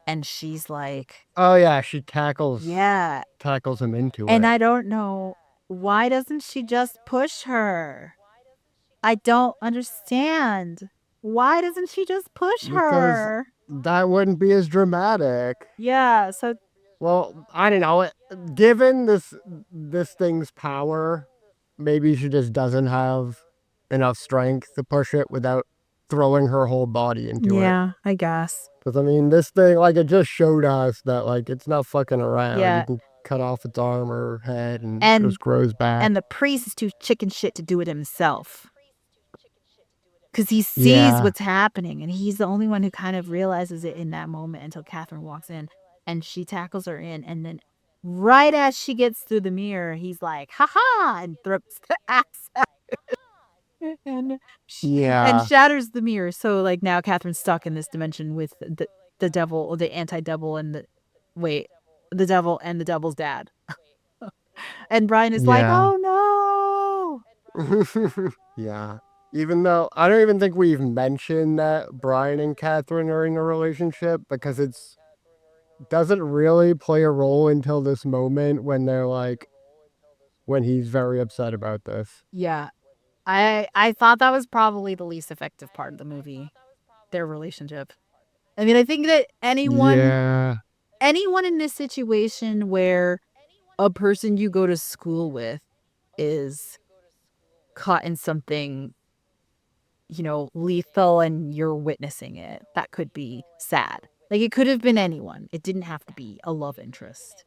and she's like, Oh yeah, she tackles yeah. him into And it. I don't know, why doesn't she just push her? I don't understand. Why doesn't she just push Because her? that wouldn't be as dramatic. Yeah, so Well, I don't know. Given this thing's power, maybe she just doesn't have enough strength to push it without throwing her whole body into it. yeah, I guess. Because I mean, this thing, like, it just showed us that, like, it's not fucking around. Yeah. You can cut off its arm or head and And- it just grows back. And the priest is too chicken shit to do it himself. Because he sees Yeah. what's happening, and he's the only one who kind of realizes it in that moment until Catherine walks in and she tackles her in. And then right as she gets through the mirror, he's like, ha ha, and throws the axe at her. And Yeah. shatters the mirror. So like now Catherine's stuck in this dimension with the devil, or the anti-devil, and the devil and the devil's dad. And Brian is like, Yeah. oh no. Yeah. Even though I don't even think we've mentioned that Brian and Catherine are in a relationship, because it's doesn't really play a role until this moment when they're like, when he's very upset about this. Yeah. I thought that was probably the least effective part of the movie, their relationship. I mean, I think that anyone in this situation where a person you go to school with is caught in something, lethal, and you're witnessing it, that could be sad. Like, it could have been anyone. It didn't have to be a love interest,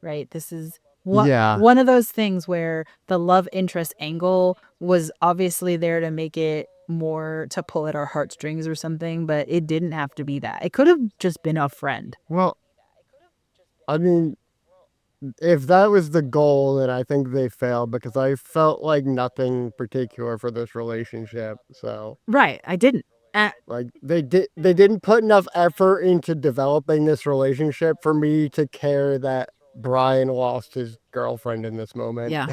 right? This is one of those things where the love interest angle was obviously there to make it more, to pull at our heartstrings or something, but it didn't have to be that. It could have just been a friend. Well, I mean, if that was the goal, then I think they failed, because I felt like nothing particular for this relationship. So Right, I didn't. like they didn't put enough effort into developing this relationship for me to care that Brian lost his girlfriend in this moment. Yeah,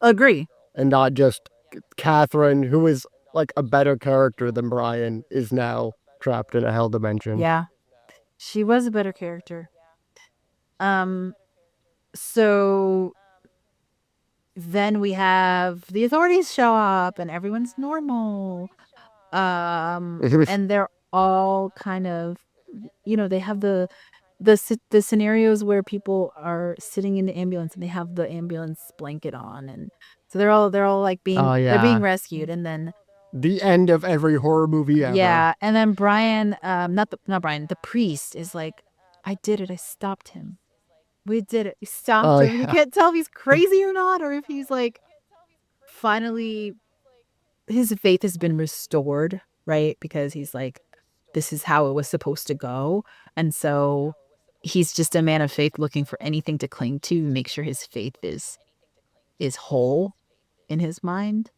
agree. And not just Catherine, who is like a better character than Brian, is now trapped in a hell dimension. Yeah, she was a better character. So then we have the authorities show up and everyone's normal. And they're all kind of, they have the scenarios where people are sitting in the ambulance and they have the ambulance blanket on, and so they're all like they're being rescued. And then the end of every horror movie ever. Yeah, and then Brian, not Brian, the priest is like, I did it. I stopped him. We did it. We stopped him. Yeah. You can't tell if he's crazy or not, or if he's like, finally, his faith has been restored, right? Because he's like, this is how it was supposed to go. And so he's just a man of faith looking for anything to cling to make sure his faith is whole in his mind.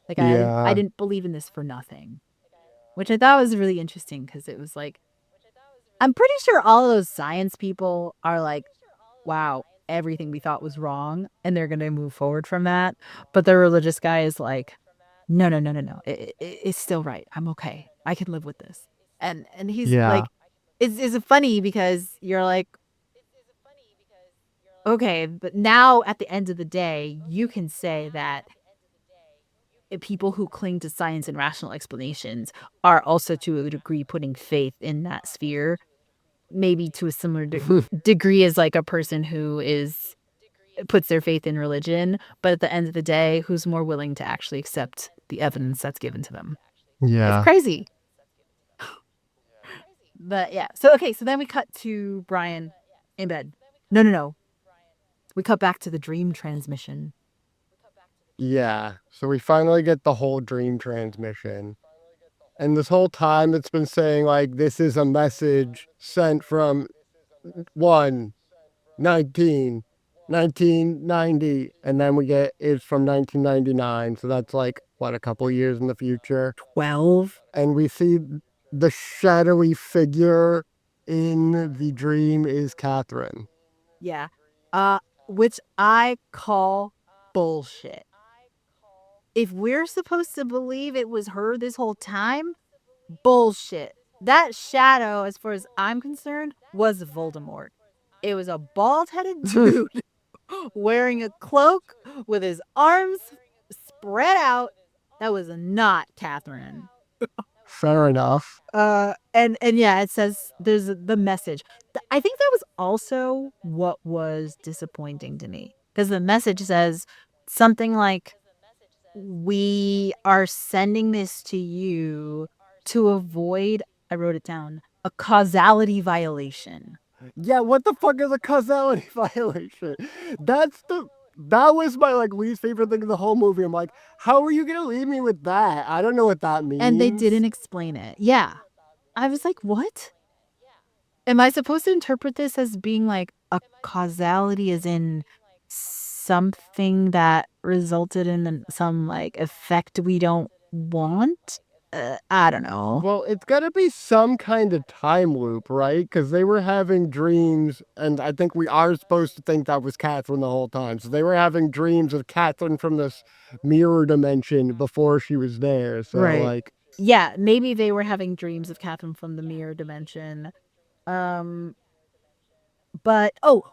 Like, I didn't believe in this for nothing, which I thought was really interesting, because it was like, I'm pretty sure all of those science people are like, wow, everything we thought was wrong, and they're going to move forward from that. But the religious guy is like, no. It's still right. I'm okay. I can live with this. And he's like, it's funny because you're like, okay, but now at the end of the day, you can say that people who cling to science and rational explanations are also, to a degree, putting faith in that sphere, maybe to a similar degree as like a person who puts their faith in religion, but at the end of the day, who's more willing to actually accept the evidence that's given to them. Yeah. It's crazy. But yeah. So then we cut to Brian in bed. No. We cut back to the dream transmission. Yeah, so we finally get the whole dream transmission. And this whole time it's been saying, like, this is a message sent from 1, 19, 1990. And then we get it's from 1999. So that's like, what, a couple years in the future? 12. And we see the shadowy figure in the dream is Catherine. Yeah. Which I call bullshit. If we're supposed to believe it was her this whole time, bullshit. That shadow, as far as I'm concerned, was Voldemort. It was a bald-headed dude wearing a cloak with his arms spread out. That was not Catherine. Fair enough. And yeah, it says there's the message. I think that was also what was disappointing to me, because the message says something like, we are sending this to you to avoid, I wrote it down, a causality violation. Yeah, what the fuck is a causality violation? That was my like least favorite thing of the whole movie. I'm like, how are you gonna leave me with that? I don't know what that means. And they didn't explain it. Yeah. I was like, what? Am I supposed to interpret this as being like a causality, as in something that resulted in some like effect we don't want? I don't know. Well, it's gotta be some kind of time loop, right? Because they were having dreams, and I think we are supposed to think that was Catherine the whole time. So they were having dreams of Catherine from this mirror dimension before she was there. So Right. like, Yeah, maybe they were having dreams of Catherine from the mirror dimension. But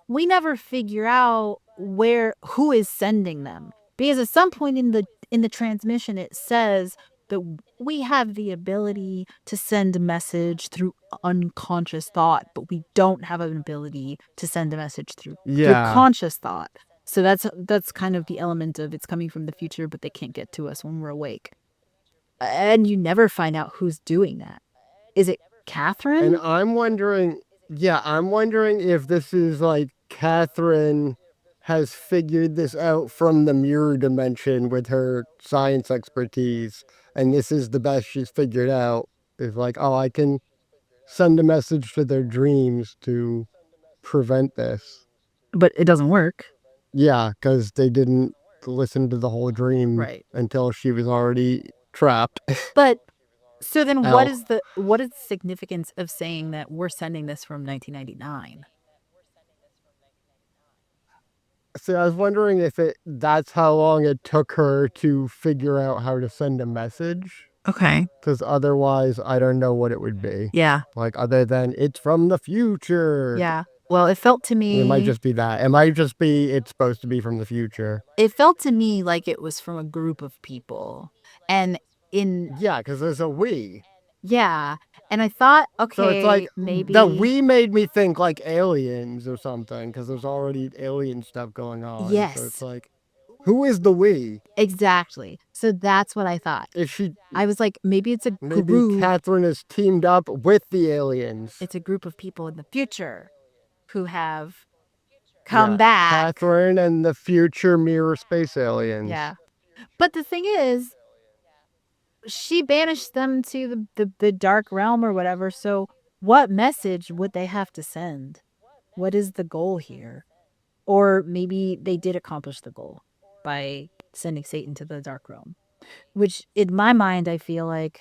we never figure out who is sending them, because at some point in the transmission it says that we have the ability to send a message through unconscious thought, but we don't have an ability to send a message through conscious thought. So that's kind of the element of it's coming from the future, but they can't get to us when we're awake. And you never find out who's doing that. Is it Catherine? And I'm wondering if this is like Catherine has figured this out from the mirror dimension with her science expertise, and this is the best she's figured out. Is like, oh, I can send a message to their dreams to prevent this. But it doesn't work. Yeah, because they didn't listen to the whole dream Right. until she was already trapped. But so then what Ow. is the significance of saying that we're sending this from 1999? So I was wondering if that's how long it took her to figure out how to send a message. Okay. Because otherwise, I don't know what it would be. Yeah. Like, other than it's from the future. Yeah. Well, it felt to me It might just be that. It might just be it's supposed to be from the future. It felt to me like it was from a group of people. And Yeah, because there's a we. Yeah. And I thought, okay, So it's like maybe the we made me think like aliens or something, because there's already alien stuff going on. Yes. So it's like, who is the we? Exactly. So that's what I thought. I was like, maybe it's a group. Catherine is teamed up with the aliens. It's a group of people in the future who have come back. Catherine and the future mirror space aliens. Yeah. But the thing is, she banished them to the dark realm or whatever. So what message would they have to send? What is the goal here? Or maybe they did accomplish the goal by sending Satan to the dark realm, which in my mind, I feel like,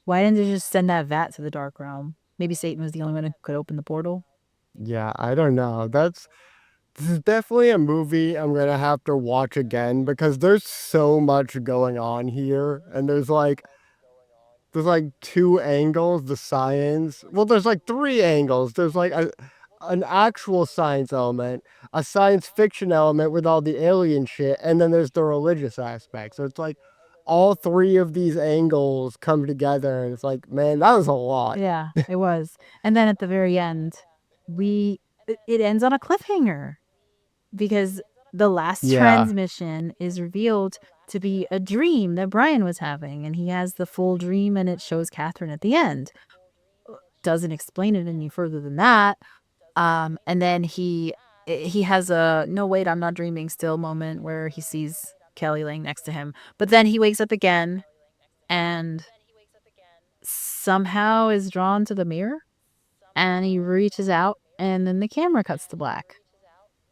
why didn't they just send that vat to the dark realm? Maybe Satan was the only one who could open the portal. Yeah, I don't know. This is definitely a movie I'm gonna have to watch again, because there's so much going on here, and there's like two angles, the science. Well, there's like three angles. There's like an actual science element, a science fiction element with all the alien shit, and then there's the religious aspect. So it's like all three of these angles come together, and it's like, man, that was a lot. Yeah, it was. And then at the very end, it ends on a cliffhanger, because the last transmission is revealed to be a dream that Brian was having, and he has the full dream, and it shows Catherine at the end. Doesn't explain it any further than that. And then he has a no wait, I'm not dreaming still moment where he sees Kelly laying next to him. But then he wakes up again and somehow is drawn to the mirror, and he reaches out, and then the camera cuts to black.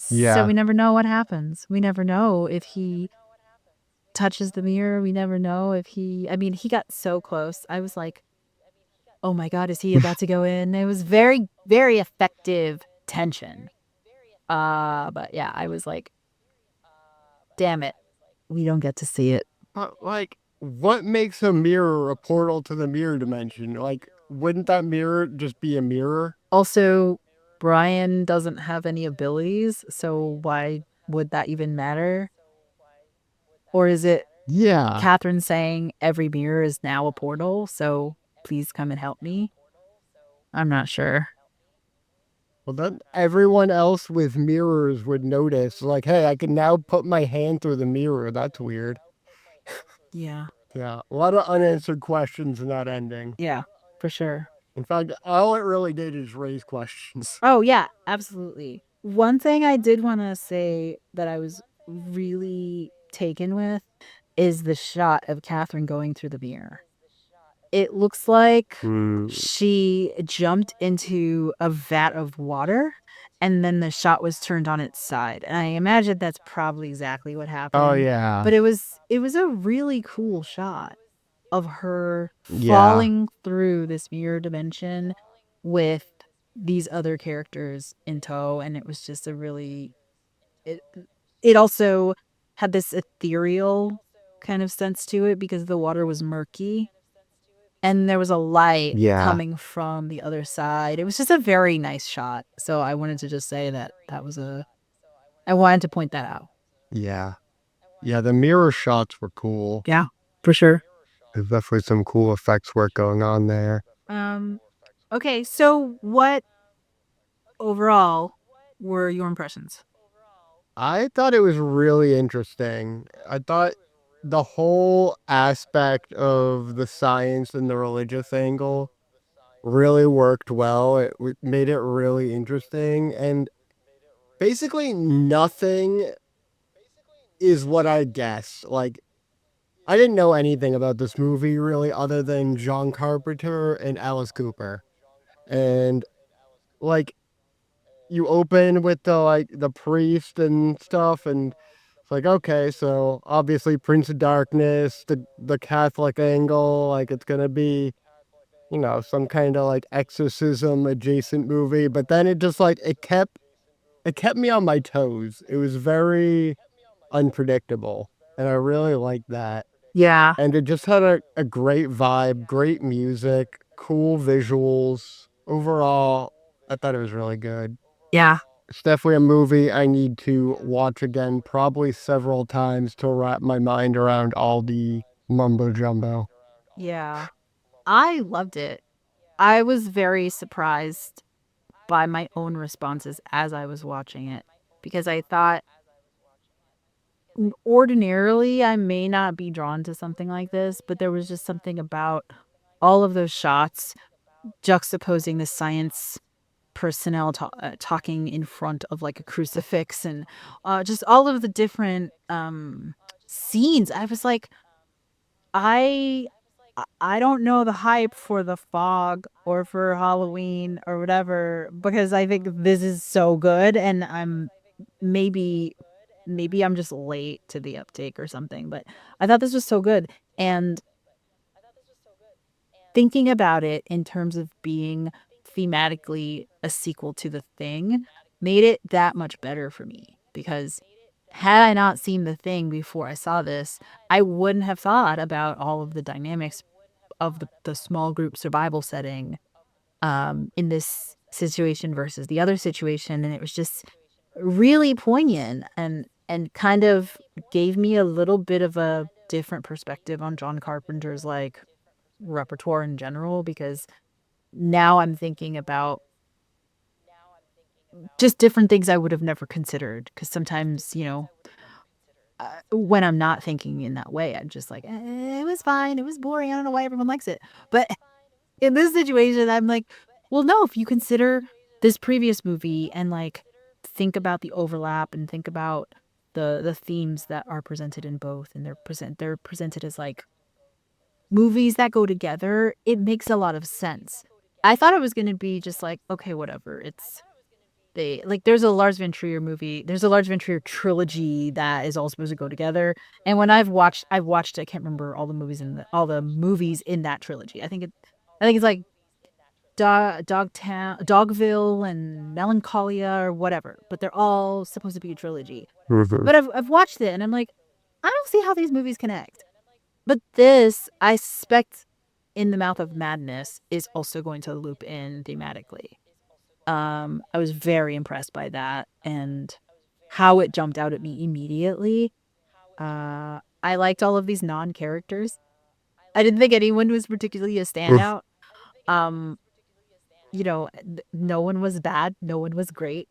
Yeah. So we never know what happens. We never know if he touches the mirror. We never know if he got so close. I was like, oh my God, is he about to go in? It was very, very effective tension. But yeah, I was like, damn it, we don't get to see it. But, like, what makes a mirror a portal to the mirror dimension? Like, wouldn't that mirror just be a mirror? Also, Brian doesn't have any abilities, so why would that even matter? Or is it Yeah. Catherine saying every mirror is now a portal, so please come and help me? I'm not sure. Well, then everyone else with mirrors would notice, like, hey, I can now put my hand through the mirror. That's weird. Yeah. Yeah, a lot of unanswered questions in that ending. Yeah, for sure. In fact, all it really did is raise questions. Oh, yeah, absolutely. One thing I did want to say that I was really taken with is the shot of Catherine going through the mirror. It looks like she jumped into a vat of water and then the shot was turned on its side. And I imagine that's probably exactly what happened. Oh, yeah. But it was a really cool shot of her Yeah. falling through this mirror dimension with these other characters in tow, and it was just a really it also had this ethereal kind of sense to it because the water was murky and there was a light Yeah. coming from the other side. It was just a very nice shot. So I wanted to just say that I wanted to point that out. Yeah. Yeah, the mirror shots were cool. Yeah, for sure. There's definitely some cool effects work going on there. Okay, so what overall were your impressions? I thought it was really interesting. I thought the whole aspect of the science and the religious angle really worked well. It made it really interesting. And basically, nothing is what I guess. Like, I didn't know anything about this movie really other than John Carpenter and Alice Cooper. And, like, you open with the priest and stuff, and it's like, okay, so obviously Prince of Darkness, the Catholic angle, like it's gonna be, some kind of like exorcism adjacent movie. But then it just like it kept me on my toes. It was very unpredictable, and I really liked that. Yeah. And it just had a great vibe, great music, cool visuals. Overall, I thought it was really good. Yeah. It's definitely a movie I need to watch again, probably several times to wrap my mind around all the mumbo jumbo. Yeah. I loved it. I was very surprised by my own responses as I was watching it because I thought ordinarily I may not be drawn to something like this, but there was just something about all of those shots juxtaposing the science personnel talking in front of like a crucifix and just all of the different scenes. I was like, I don't know the hype for the fog or for Halloween or whatever because I think this is so good and I'm maybe I'm just late to the uptake or something, but I thought this was so good. And thinking about it in terms of being thematically a sequel to The Thing made it that much better for me because had I not seen The Thing before I saw this, I wouldn't have thought about all of the dynamics of the small group survival setting in this situation versus the other situation. And it was just really poignant and kind of gave me a little bit of a different perspective on John Carpenter's like repertoire in general because now I'm thinking about just different things I would have never considered because sometimes, when I'm not thinking in that way, I'm just like, it was fine. It was boring. I don't know why everyone likes it. But in this situation, I'm like, well, no, if you consider this previous movie and like think about the overlap and think about the themes that are presented in both, and they're presented as like movies that go together. It makes a lot of sense. I thought it was going to be just like, okay, whatever. There's a Lars von Trier movie. There's a Lars von Trier trilogy that is all supposed to go together. And when I've watched, I can't remember all the movies in that trilogy. I think it's like Dogville and Melancholia or whatever, but they're all supposed to be a trilogy. But I've watched it and I'm like, I don't see how these movies connect. But this, I suspect, In the Mouth of Madness is also going to loop in thematically. I was very impressed by that and how it jumped out at me immediately. I liked all of these non-characters. I didn't think anyone was particularly a standout. No one was bad. No one was great.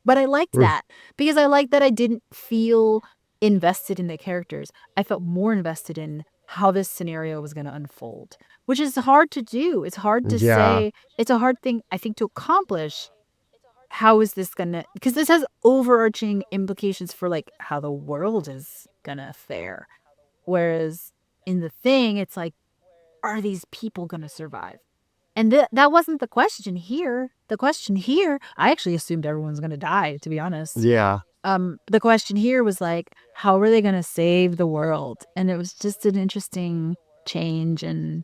But I liked that because I liked that I didn't feel invested in the characters. I felt more invested in how this scenario was going to unfold, which is hard to do. It's hard to say. It's a hard thing, I think, to accomplish. How is this going to, because this has overarching implications for like how the world is going to fare. Whereas in The Thing, it's like, are these people going to survive? And that wasn't the question here. The question here, I actually assumed everyone's going to die, to be honest. Yeah. The question here was like, how are they going to save the world? And it was just an interesting change and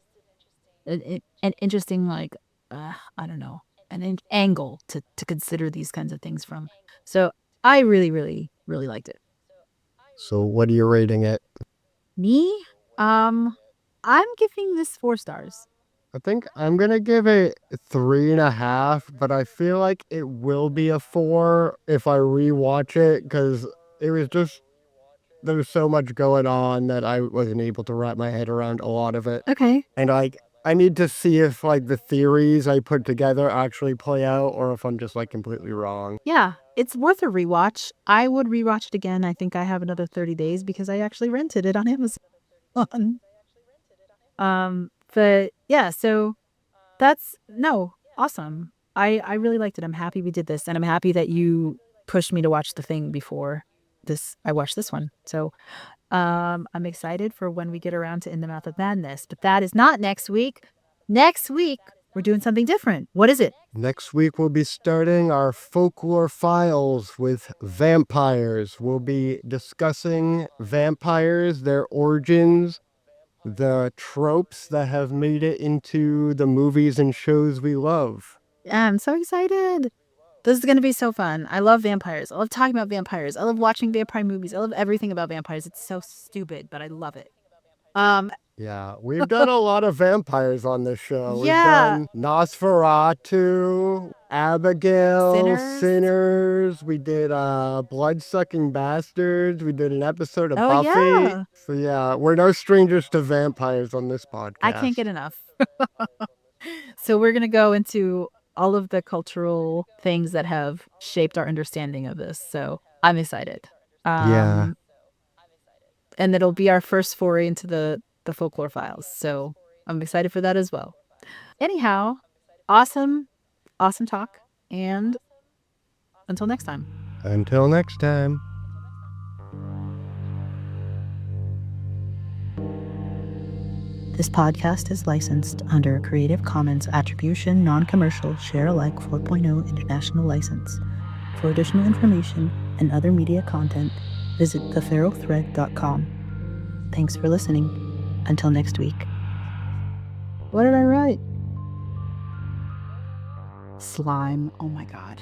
an interesting, like, I don't know, an angle to consider these kinds of things from. So I really, really, really liked it. So what are you rating it? Me? I'm giving this 4 stars. I think I'm going to give it 3.5, but I feel like it will be a 4 if I rewatch it because it was just, there's so much going on that I wasn't able to wrap my head around a lot of it. Okay. And like, I need to see if like the theories I put together actually play out or if I'm just like completely wrong. Yeah, it's worth a rewatch. I would rewatch it again. I think I have another 30 days because I actually rented it on Amazon. But yeah, so awesome. I really liked it. I'm happy we did this, and I'm happy that you pushed me to watch The Thing before I watched this one. So I'm excited for when we get around to In the Mouth of Madness, but that is not next week. Next week, we're doing something different. What is it? Next week, we'll be starting our folklore files with vampires. We'll be discussing vampires, their origins, the tropes that have made it into the movies and shows we love. Yeah, I'm so excited. This is going to be so fun. I love vampires. I love talking about vampires. I love watching vampire movies. I love everything about vampires. It's so stupid, but I love it. Yeah, we've done a lot of vampires on this show. Yeah. We've done Nosferatu, Abigail, Sinners. We did Blood-Sucking Bastards. We did an episode of Buffy. Yeah. So yeah, we're no strangers to vampires on this podcast. I can't get enough. So we're going to go into all of the cultural things that have shaped our understanding of this. So I'm excited. Yeah. And it'll be our first foray into the folklore files. So I'm excited for that as well. Anyhow, awesome talk. And until next time. Until next time. This podcast is licensed under a Creative Commons Attribution Non-Commercial Share-alike 4.0 International License. For additional information and other media content, visit theferrothread.com. Thanks for listening. Until next week. What did I write? Slime. Oh my God.